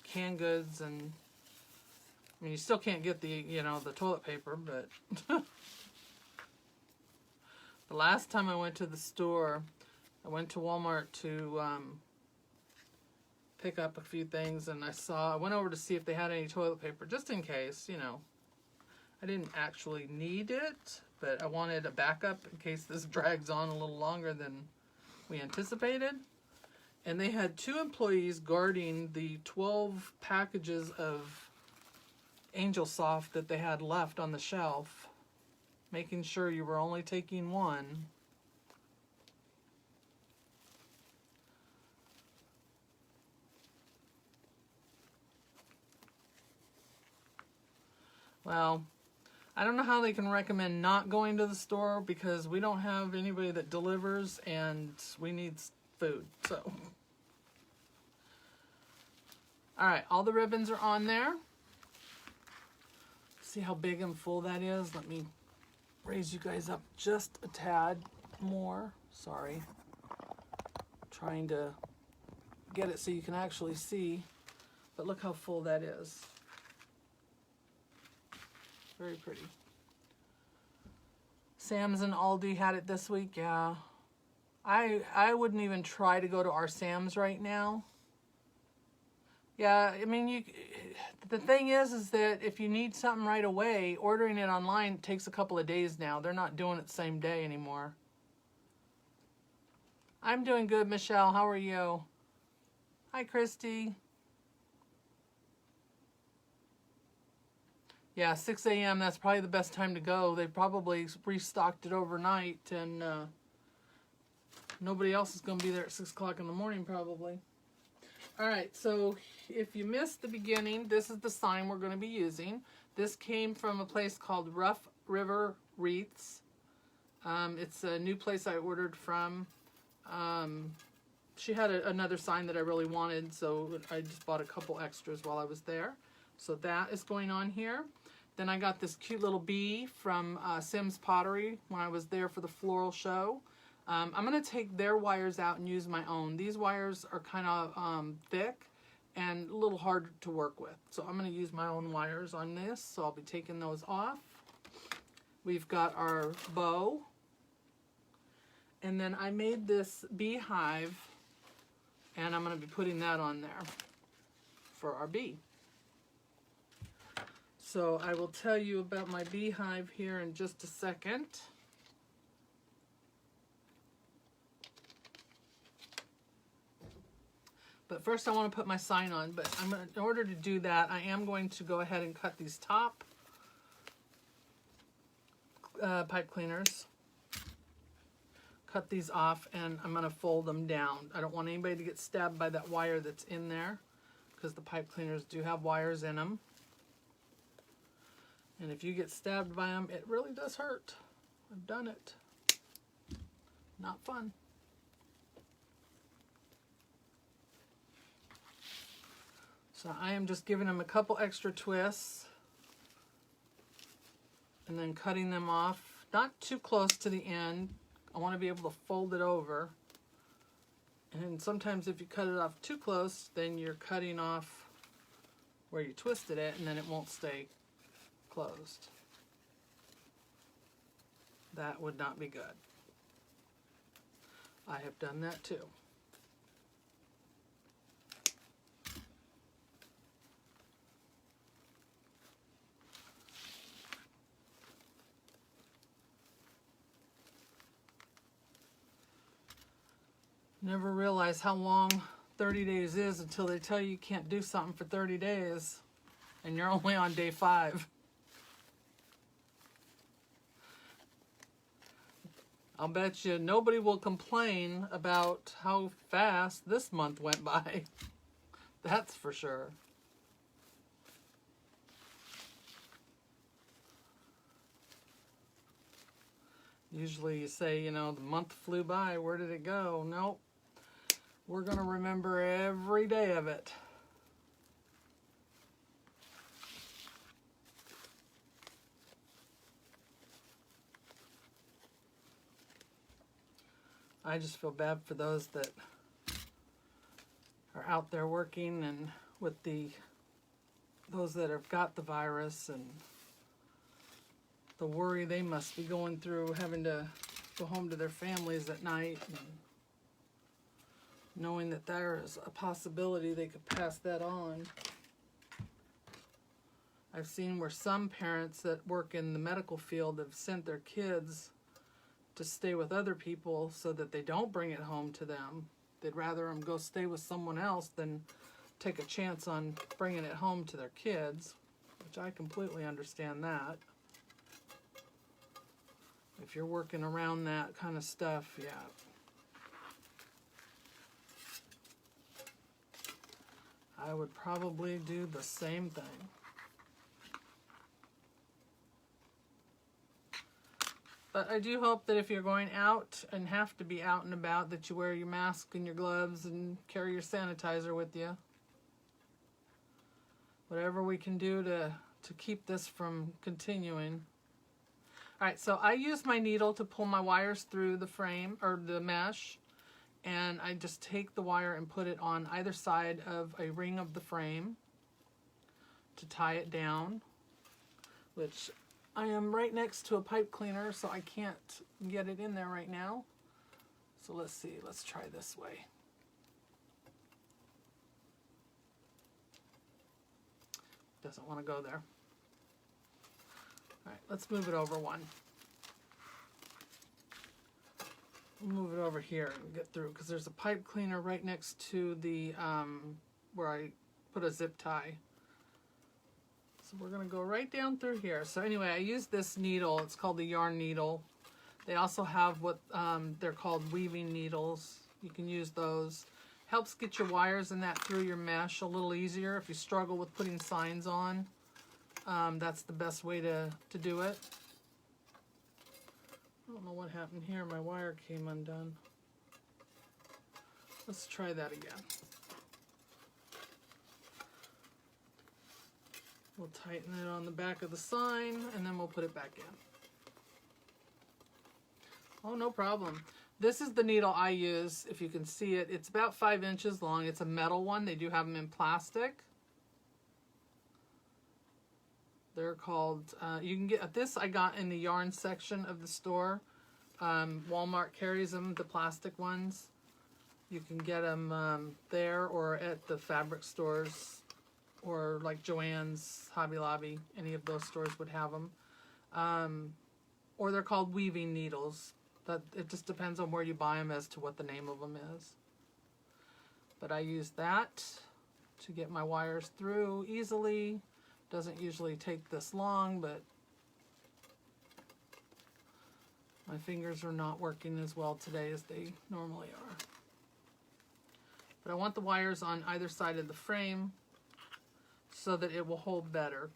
canned goods, and I mean, you still can't get the, you know, the toilet paper, but the last time I went to the store, I went to Walmart to pick up a few things, and I went over to see if they had any toilet paper, just in case, you know. I didn't actually need it, but I wanted a backup in case this drags on a little longer than we anticipated. And they had 2 employees guarding the 12 packages of Angel Soft that they had left on the shelf, making sure you were only taking one. Well, I don't know how they can recommend not going to the store, because we don't have anybody that delivers, and we need food, so. All right, all the ribbons are on there. See how big and full that is? Let me raise you guys up just a tad more. Sorry. Trying to get it so you can actually see, but look how full that is. Very pretty. Sam's and Aldi had it this week, yeah. I wouldn't even try to go to our Sam's right now. Yeah, I mean, the thing is that if you need something right away, ordering it online takes a couple of days now. They're not doing it the same day anymore. I'm doing good, Michelle. How are you? Hi, Christy. Yeah, 6 a.m. That's probably the best time to go. They probably restocked it overnight, and nobody else is going to be there at 6 o'clock in the morning probably. All right, so if you missed the beginning, this is the sign we're going to be using. This came from a place called Rough River Wreaths. It's a new place I ordered from. She had another sign that I really wanted, so I just bought a couple extras while I was there. So that is going on here. Then I got this cute little bee from Sims Pottery when I was there for the floral show. I'm going to take their wires out and use my own. These wires are kind of thick and a little hard to work with. So I'm going to use my own wires on this. So I'll be taking those off. We've got our bow. And then I made this beehive, and I'm going to be putting that on there for our bee. So I will tell you about my beehive here in just a second. But first I want to put my sign on, but in order to do that, I am going to go ahead and cut these top pipe cleaners. Cut these off, and I'm going to fold them down. I don't want anybody to get stabbed by that wire that's in there, because the pipe cleaners do have wires in them. And if you get stabbed by them, it really does hurt. I've done it. Not fun. So I am just giving them a couple extra twists and then cutting them off. Not too close to the end. I want to be able to fold it over. And sometimes if you cut it off too close, then you're cutting off where you twisted it, and then it won't stay closed. That would not be good. I have done that too. Never realize how long 30 days is until they tell you can't do something for 30 days and you're only on day 5. I'll bet you nobody will complain about how fast this month went by. That's for sure. Usually you say, you know, the month flew by, where did it go? Nope. We're going to remember every day of it. I just feel bad for those that are out there working and with those that have got the virus, and the worry they must be going through, having to go home to their families at night and knowing that there is a possibility they could pass that on. I've seen where some parents that work in the medical field have sent their kids to stay with other people so that they don't bring it home to them. They'd rather them go stay with someone else than take a chance on bringing it home to their kids, which I completely understand that. If you're working around that kind of stuff, yeah. I would probably do the same thing. But I do hope that if you're going out and have to be out and about, that you wear your mask and your gloves and carry your sanitizer with you. Whatever we can do to keep this from continuing. Alright, so I use my needle to pull my wires through the frame, or the mesh, and I just take the wire and put it on either side of a ring of the frame to tie it down, which I am right next to a pipe cleaner, so I can't get it in there right now. So let's see, let's try this way. Doesn't want to go there. All right, let's move it over one. We'll move it over here and get through, because there's a pipe cleaner right next to the where I put a zip tie. So So we're going to go right down through here. So anyway, I use this needle. It's called the yarn needle. They also have what they're called weaving needles. You can use those. Helps get your wires and that through your mesh a little easier. If you struggle with putting signs on, that's the best way to do it. I don't know what happened here. My wire came undone. Let's try that again. We'll tighten it on the back of the sign, and then we'll put it back in. Oh, no problem. This is the needle I use, if you can see it. It's about 5 inches long. It's a metal one. They do have them in plastic. They're called, you can get, this I got in the yarn section of the store. Walmart carries them, the plastic ones. You can get them there or at the fabric stores, or like Joann's, Hobby Lobby. Any of those stores would have them. Or they're called weaving needles. But it just depends on where you buy them as to what the name of them is. But I use that to get my wires through easily. Doesn't usually take this long, but my fingers are not working as well today as they normally are. But I want the wires on either side of the frame so that it will hold better.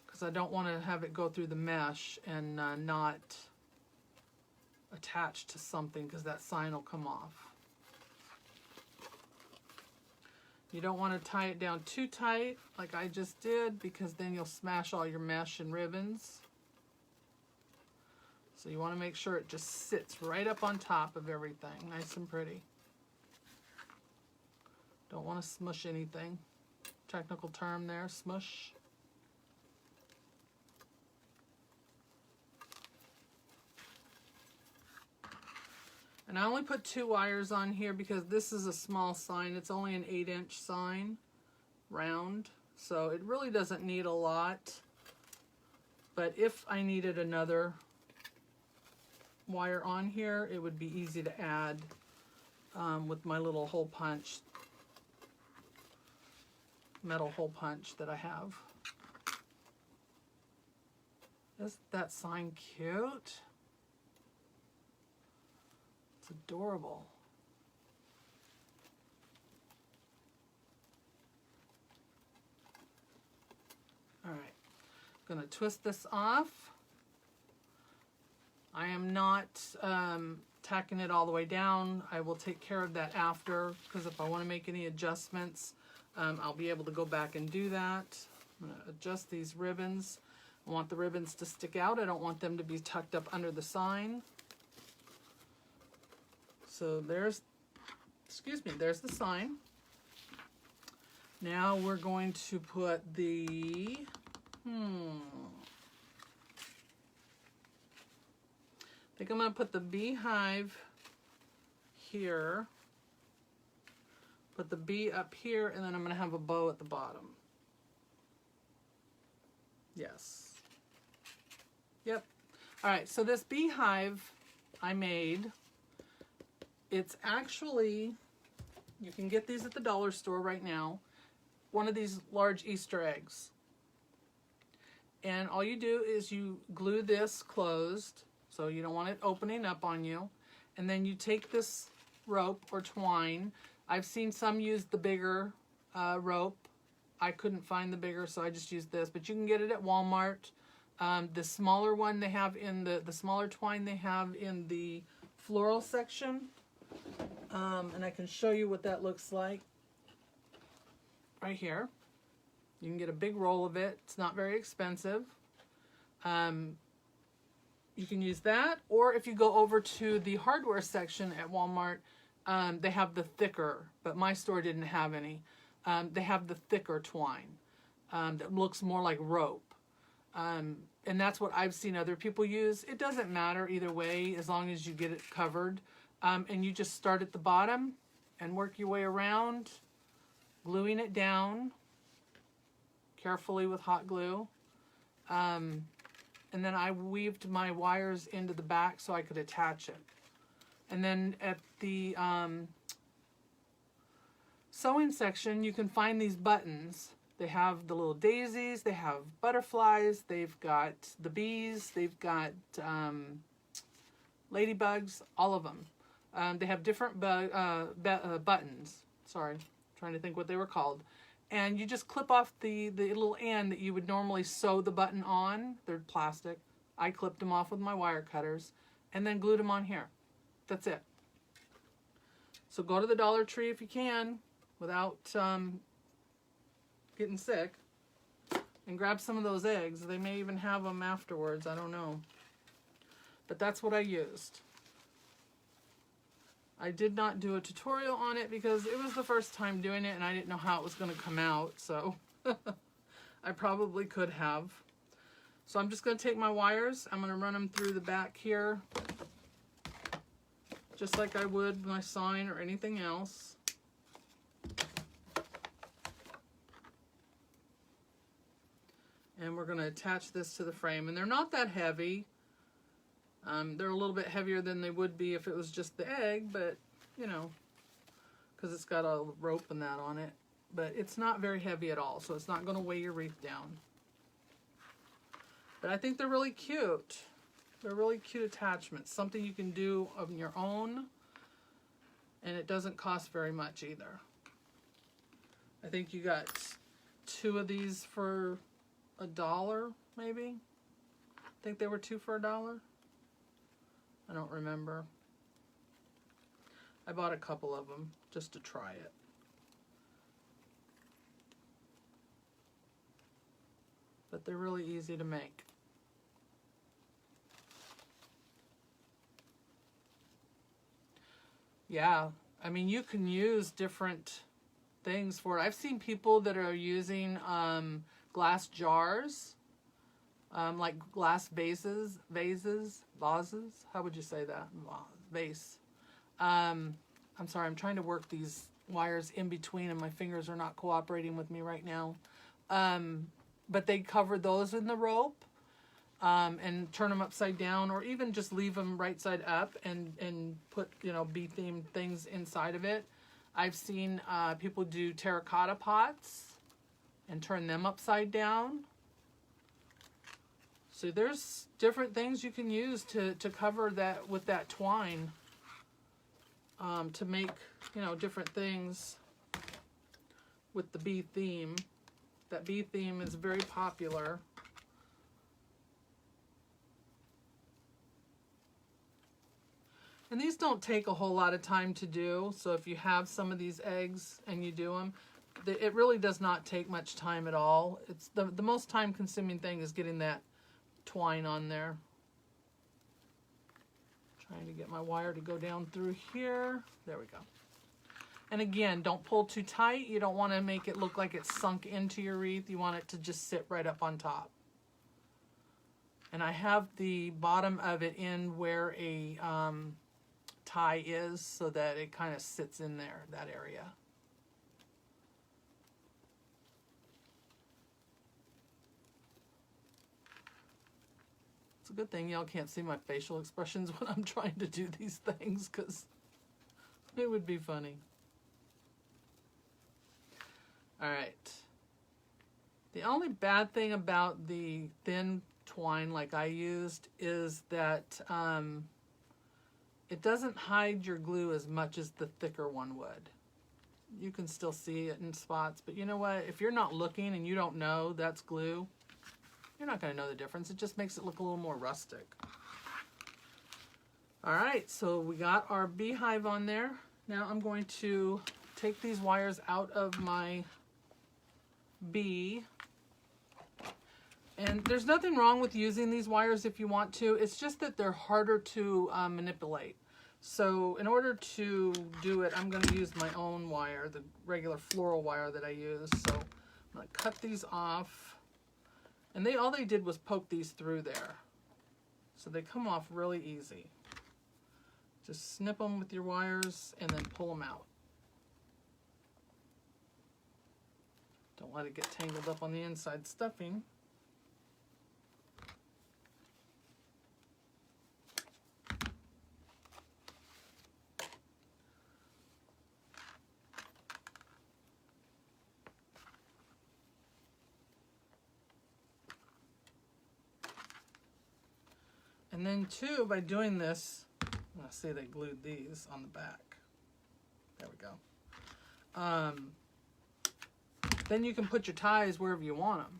Because I don't want to have it go through the mesh and not attached to something, because that sign will come off. You don't want to tie it down too tight like I just did, because then you'll smash all your mesh and ribbons. So you want to make sure it just sits right up on top of everything, nice and pretty. Don't want to smush anything. Technical term there, smush. And I only put 2 wires on here because this is a small sign. It's only an 8-inch sign, round. So it really doesn't need a lot. But if I needed another wire on here, it would be easy to add with my little hole punch, metal hole punch that I have. Isn't that sign cute? It's adorable. All right, I'm going to twist this off. I am not tacking it all the way down. I will take care of that after, because if I want to make any adjustments, I'll be able to go back and do that. I'm going to adjust these ribbons. I want the ribbons to stick out. I don't want them to be tucked up under the sign. So there's, there's the sign. Now we're going to put the, I think I'm going to put the beehive here, put the bee up here, and then I'm going to have a bow at the bottom. Yes. Yep. All right, so this beehive I made, it's actually, you can get these at the dollar store right now, one of these large Easter eggs. And all you do is you glue this closed, so you don't want it opening up on you. And then you take this rope or twine. I've seen some use the bigger rope. I couldn't find the bigger, so I just used this. But you can get it at Walmart. The smaller one they have in the smaller twine they have in the floral section. And I can show you what that looks like right here. You can get a big roll of it. It's not very expensive. You can use that, or if you go over to the hardware section at Walmart, they have the thicker, but my store didn't have any. They have the thicker twine that looks more like rope. And that's what I've seen other people use. It doesn't matter either way as long as you get it covered. And you just start at the bottom and work your way around, gluing it down carefully with hot glue. And then I weaved my wires into the back so I could attach it. And then at the sewing section, you can find these buttons They have the little daisies, they have butterflies, they've got the bees, they've got ladybugs, all of them. They have different buttons. Sorry, trying to think what they were called. And you just clip off the little end that you would normally sew the button on. They're plastic. I clipped them off with my wire cutters and then glued them on here. That's it. So go to the Dollar Tree if you can without getting sick and grab some of those eggs. They may even have them afterwards. I don't know. But that's what I used. I did not do a tutorial on it because it was the first time doing it and I didn't know how it was going to come out. So I probably could have. So I'm just going to take my wires. I'm going to run them through the back here, just like I would my sign or anything else. And we're going to attach this to the frame. And they're not that heavy. They're a little bit heavier than they would be if it was just the egg, but, you know, because it's got a rope and that on it. But it's not very heavy at all, so it's not going to weigh your wreath down. But I think they're really cute. They're really cute attachments. Something you can do on your own, and it doesn't cost very much either. I think you got 2 of these for $1, maybe. I think they were 2 for $1. I don't remember. I bought a couple of them just to try it. But they're really easy to make. Yeah, I mean, you can use different things for it. I've seen people that are using glass jars, like glass vases, how would you say that? Vase. I'm sorry, I'm trying to work these wires in between and my fingers are not cooperating with me right now. But they cover those in the rope and turn them upside down, or even just leave them right side up and put, you know, bee themed things inside of it. I've seen people do terracotta pots and turn them upside down. So there's different things you can use to cover that with that twine, to make, you know, different things with the bee theme. That bee theme is very popular. And these don't take a whole lot of time to do. So if you have some of these eggs and you do them, it really does not take much time at all. It's the most time consuming thing is getting that twine on there. Trying to get my wire to go down through here. There we go. And again, don't pull too tight. You don't want to make it look like it's sunk into your wreath. You want it to just sit right up on top. And I have the bottom of it in where a tie is, so that it kind of sits in there, that area. It's a good thing y'all can't see my facial expressions when I'm trying to do these things, because it would be funny. All right. The only bad thing about the thin twine like I used is that it doesn't hide your glue as much as the thicker one would. You can still see it in spots, but you know what? If you're not looking and you don't know that's glue, you're not going to know the difference. It just makes it look a little more rustic. All right, so we got our beehive on there. Now I'm going to take these wires out of my bee. And there's nothing wrong with using these wires if you want to. It's just that they're harder to manipulate. So in order to do it, I'm going to use my own wire, the regular floral wire that I use. So I'm going to cut these off. And all they did was poke these through there. So they come off really easy. Just snip them with your wires and then pull them out. Don't let it get tangled up on the inside stuffing. And then too, by doing this, let's see, they glued these on the back. There we go. Then you can put your ties wherever you want them.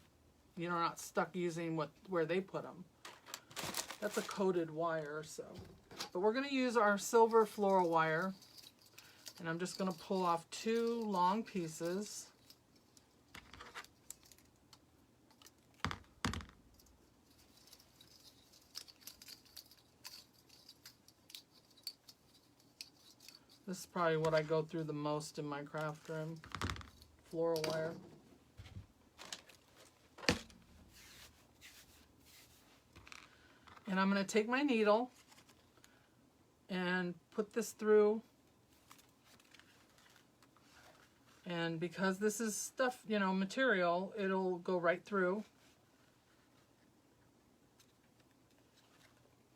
You're not stuck using where they put them. That's a coated wire, so. But we're going to use our silver floral wire. And I'm just going to pull off 2 long pieces. This is probably what I go through the most in my craft room. Floral wire. And I'm going to take my needle and put this through. And because this is stuff, you know, material, it'll go right through.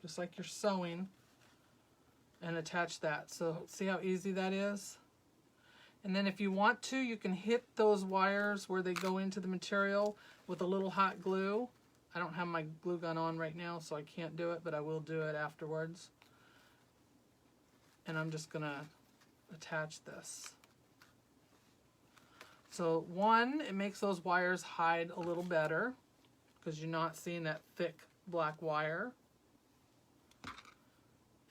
Just like you're sewing. And attach that. So see how easy that is? And then if you want to, you can hit those wires where they go into the material with a little hot glue. I don't have my glue gun on right now, so I can't do it, but I will do it afterwards. And I'm just gonna attach this. So one, it makes those wires hide a little better because you're not seeing that thick black wire.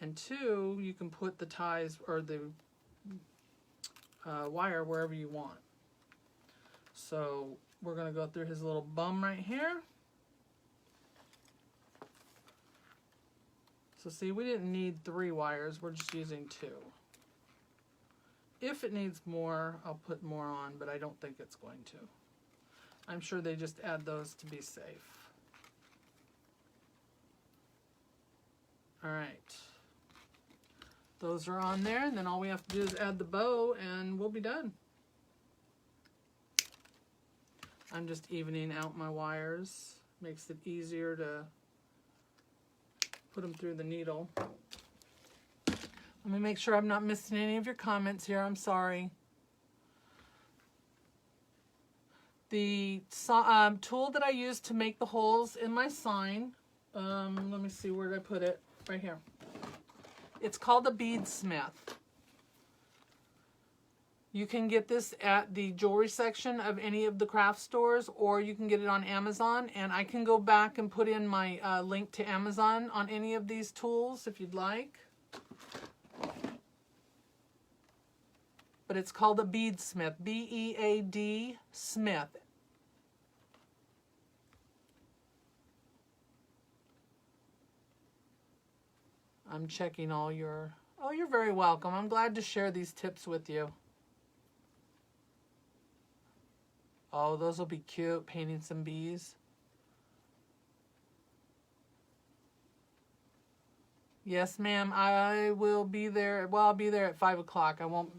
And 2, you can put the ties or the wire wherever you want. So we're going to go through his little bum right here. So see, we didn't need 3 wires. We're just using 2. If it needs more, I'll put more on, but I don't think it's going to. I'm sure they just add those to be safe. All right. Those are on there, and then all we have to do is add the bow, and we'll be done. I'm just evening out my wires. Makes it easier to put them through the needle. Let me make sure I'm not missing any of your comments here. I'm sorry. The tool that I use to make the holes in my sign, let me see, where did I put it? Right here. It's called a beadsmith. You can get this at the jewelry section of any of the craft stores, or you can get it on Amazon. And I can go back and put in my link to Amazon on any of these tools if you'd like. But it's called a beadsmith. B-E-A-D Smith. I'm checking all your... Oh, you're very welcome. I'm glad to share these tips with you. Oh, those will be cute, painting some bees. Yes, ma'am, I will be there. Well, I'll be there at 5 o'clock. I won't...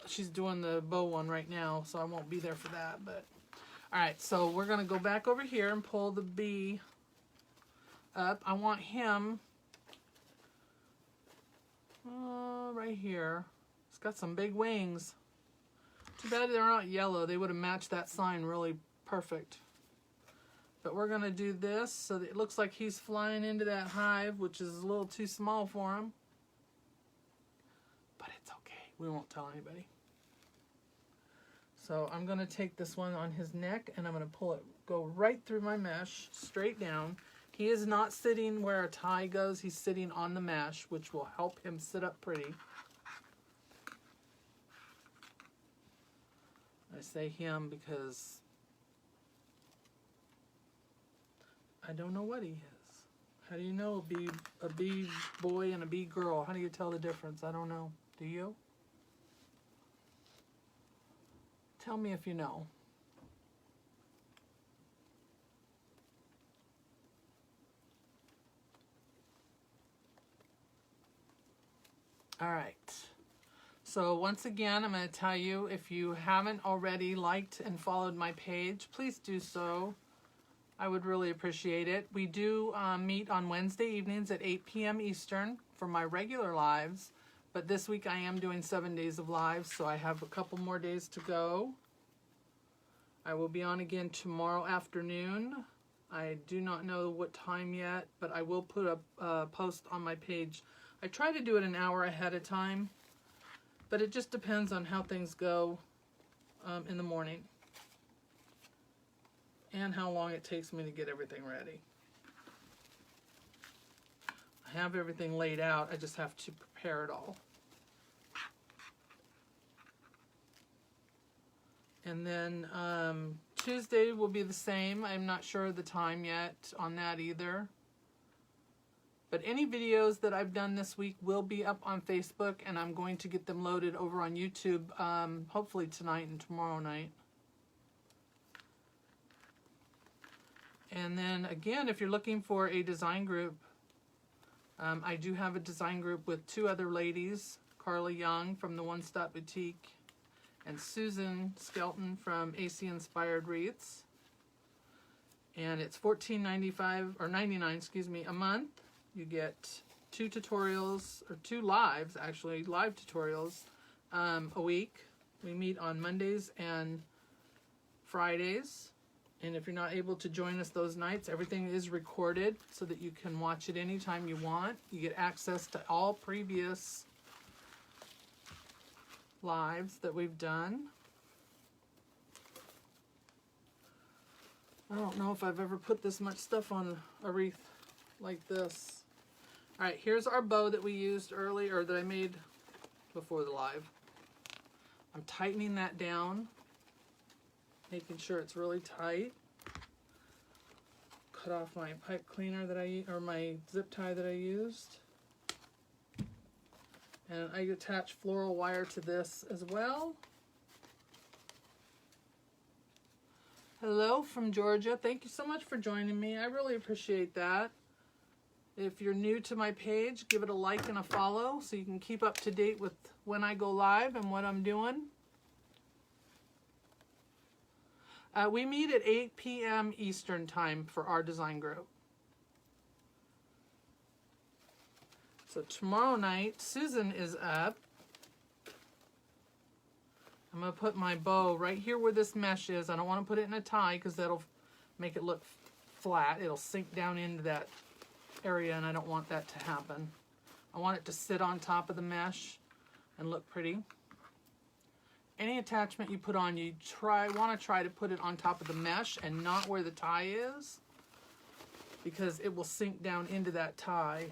She's doing the bow one right now, so I won't be there for that. But all right, so we're going to go back over here and pull the bee up. I want him... right here. It's got some big wings. Too bad they're not yellow. They would have matched that sign really perfect. But we're going to do this so that it looks like he's flying into that hive, which is a little too small for him. But it's okay. We won't tell anybody. So I'm going to take this one on his neck and I'm going to pull it, go right through my mesh, straight down. He is not sitting where a tie goes. He's sitting on the mesh, which will help him sit up pretty. I say him because I don't know what he is. How do you know a bee boy and a bee girl? How do you tell the difference? I don't know. Do you? Tell me if you know. All right. So once again, I'm going to tell you, if you haven't already liked and followed my page, please do so. I would really appreciate it. We do meet on Wednesday evenings at 8 p.m. Eastern for my regular lives. But this week I am doing 7 days of lives, so I have a couple more days to go. I will be on again tomorrow afternoon I do not know what time yet, but I will put a post on my page. I try to do it an hour ahead of time, but it just depends on how things go in the morning and how long it takes me to get everything ready. I have everything laid out, I just have to prepare it all. And then Tuesday will be the same. I'm not sure of the time yet on that either. But any videos that I've done this week will be up on Facebook, and I'm going to get them loaded over on YouTube, hopefully tonight and tomorrow night. And then again, if you're looking for a design group, I do have a design group with two other ladies, Carly Young from the One Stop Boutique and Susan Skelton from AC Inspired Wreaths. And it's $14.95 or $99, excuse me, a month. You get 2 tutorials, or 2 lives, actually, live tutorials a week. We meet on Mondays and Fridays. And if you're not able to join us those nights, everything is recorded so that you can watch it anytime you want. You get access to all previous lives that we've done. I don't know if I've ever put this much stuff on a wreath like this. All right, here's our bow that we used earlier, or that I made before the live. I'm tightening that down, making sure it's really tight. Cut off my pipe cleaner that or my zip tie that I used. And I attach floral wire to this as well. Hello from Georgia. Thank you so much for joining me. I really appreciate that. If you're new to my page, give it a like and a follow so you can keep up to date with when I go live and what I'm doing. We meet at 8 p.m. Eastern time for our design group. So tomorrow night, Susan is up. I'm going to put my bow right here where this mesh is. I don't want to put it in a tie because that'll make it look flat. It'll sink down into that area, and I don't want that to happen. I want it to sit on top of the mesh and look pretty. Any attachment you put on, you want to try to put it on top of the mesh and not where the tie is, because it will sink down into that tie.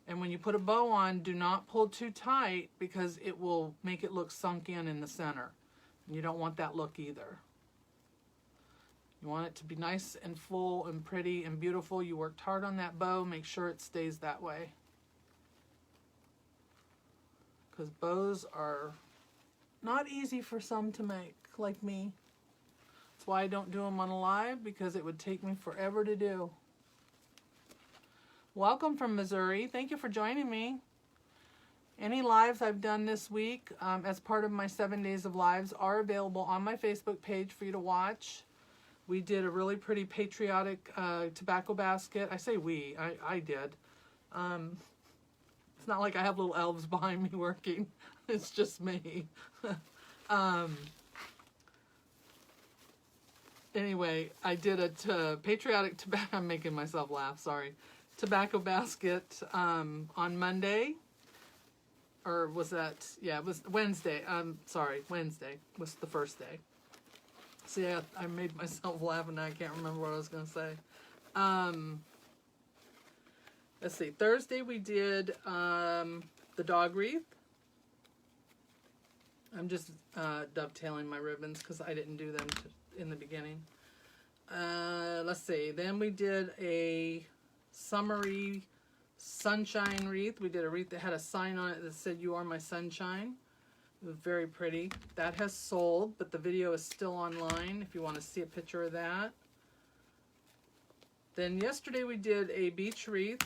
And when you put a bow on, do not pull too tight because it will make it look sunk in the center. And you don't want that look either. You want it to be nice and full and pretty and beautiful. You worked hard on that bow. Make sure it stays that way. Because bows are not easy for some to make, like me. That's why I don't do them on a live, because it would take me forever to do. Welcome from Missouri. Thank you for joining me. Any lives I've done this week as part of my 7 days of lives are available on my Facebook page for you to watch. We did a really pretty patriotic tobacco basket. I say we, I did. It's not like I have little elves behind me working. It's just me. Anyway, I did a patriotic tobacco. I'm making myself laugh, sorry. Tobacco basket on Monday. Or was that, yeah, it was Wednesday. Sorry, Wednesday was the first day. See, I made myself laugh and I can't remember what I was going to say. Let's see, Thursday we did the dog wreath. I'm just dovetailing my ribbons because I didn't do them in the beginning. Let's see, then we did a summery sunshine wreath. We did a wreath that had a sign on it that said, "You are my sunshine." It was very pretty. That has sold, but the video is still online if you want to see a picture of that. Then yesterday we did a beach wreath,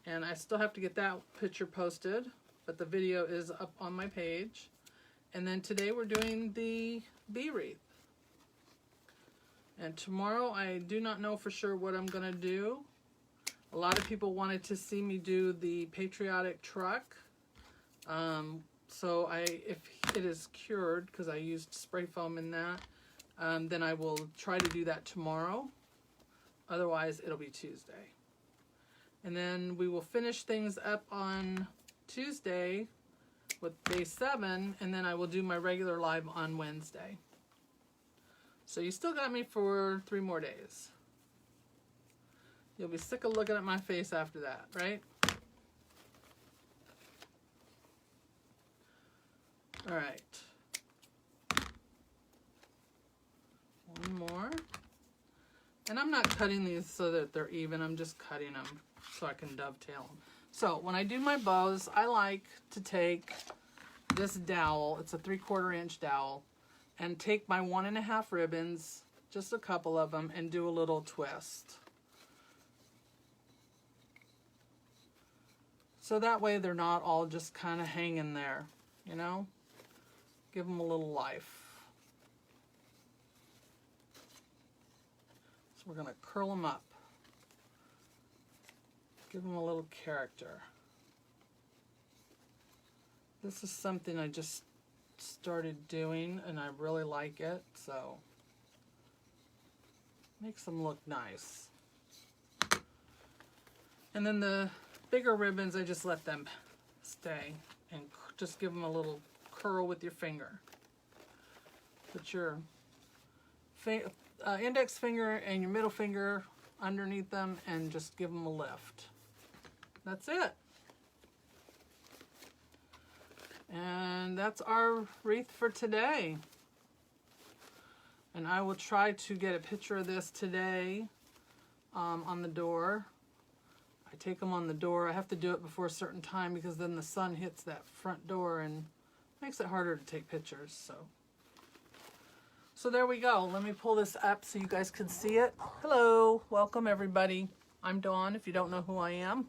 and I still have to get that picture posted, but the video is up on my page. And then today we're doing the bee wreath. And tomorrow I do not know for sure what I'm going to do. A lot of people wanted to see me do the patriotic truck. So if it is cured, because I used spray foam in that, then I will try to do that tomorrow. Otherwise, it'll be Tuesday. And then we will finish things up on Tuesday with day 7, and then I will do my regular live on Wednesday. So you still got me for 3 more days. You'll be sick of looking at my face after that, right? All right. One more. And I'm not cutting these so that they're even. I'm just cutting them so I can dovetail them. So when I do my bows, I like to take this dowel. It's a 3/4 inch dowel. And take my 1.5 ribbons, just a couple of them, and do a little twist. So that way they're not all just kind of hanging there, you know? Give them a little life. So we're going to curl them up. Give them a little character. This is something I just started doing and I really like it, so makes them look nice. And then the bigger ribbons, I just let them stay and just give them a little curl with your finger. Put your index finger and your middle finger underneath them and just give them a lift. That's it. And that's our wreath for today. And I will try to get a picture of this today on the door. I take them on the door. I have to do it before a certain time because then the sun hits that front door and makes it harder to take pictures. So there we go. Let me pull this up so you guys can see it. Hello, welcome everybody. I'm Dawn, if you don't know who I am.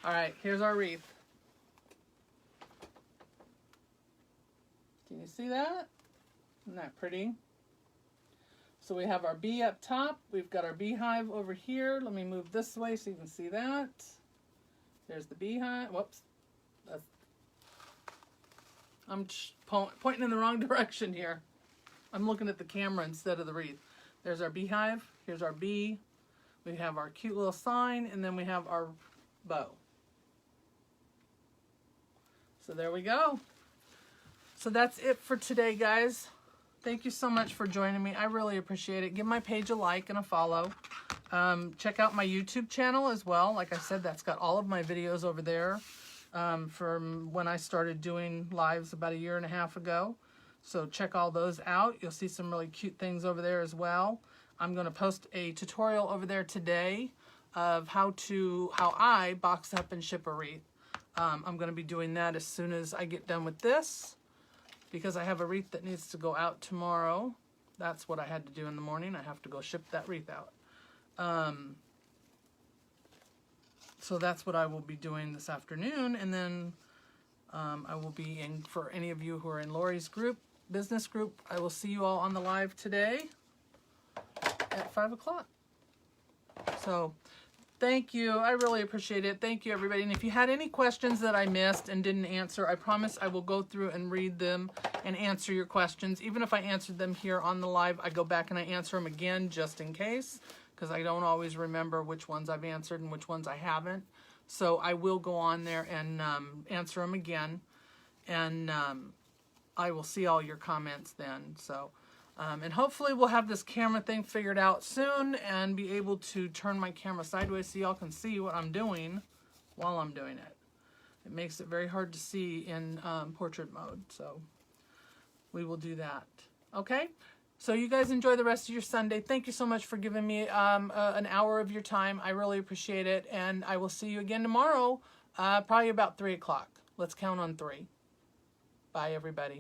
All right, here's our wreath. Can you see that? Isn't that pretty? So we have our bee up top. We've got our beehive over here. Let me move this way so you can see that. There's the beehive. Whoops. I'm pointing in the wrong direction here. I'm looking at the camera instead of the wreath. There's our beehive. Here's our bee. We have our cute little sign, and then we have our bow. So there we go. So that's it for today, guys. Thank you so much for joining me. I really appreciate it. Give my page a like and a follow. Check out my YouTube channel as well. Like I said, that's got all of my videos over there from when I started doing lives about 1.5 years ago. So check all those out. You'll see some really cute things over there as well. I'm going to post a tutorial over there today of how I box up and ship a wreath. I'm going to be doing that as soon as I get done with this, because I have a wreath that needs to go out tomorrow. That's what I had to do in the morning. I have to go ship that wreath out. So that's what I will be doing this afternoon. And then I will be in, for any of you who are in Lori's group, business group, I will see you all on the live today at 5 o'clock. So thank you. I really appreciate it. Thank you, everybody. And if you had any questions that I missed and didn't answer, I promise I will go through and read them and answer your questions. Even if I answered them here on the live, I go back and I answer them again just in case, because I don't always remember which ones I've answered and which ones I haven't. So I will go on there and answer them again. And I will see all your comments then. So, and hopefully we'll have this camera thing figured out soon and be able to turn my camera sideways so y'all can see what I'm doing while I'm doing it. It makes it very hard to see in portrait mode. So we will do that. Okay? So you guys enjoy the rest of your Sunday. Thank you so much for giving me an hour of your time. I really appreciate it. And I will see you again tomorrow, probably about 3 o'clock. Let's count on 3. Bye, everybody.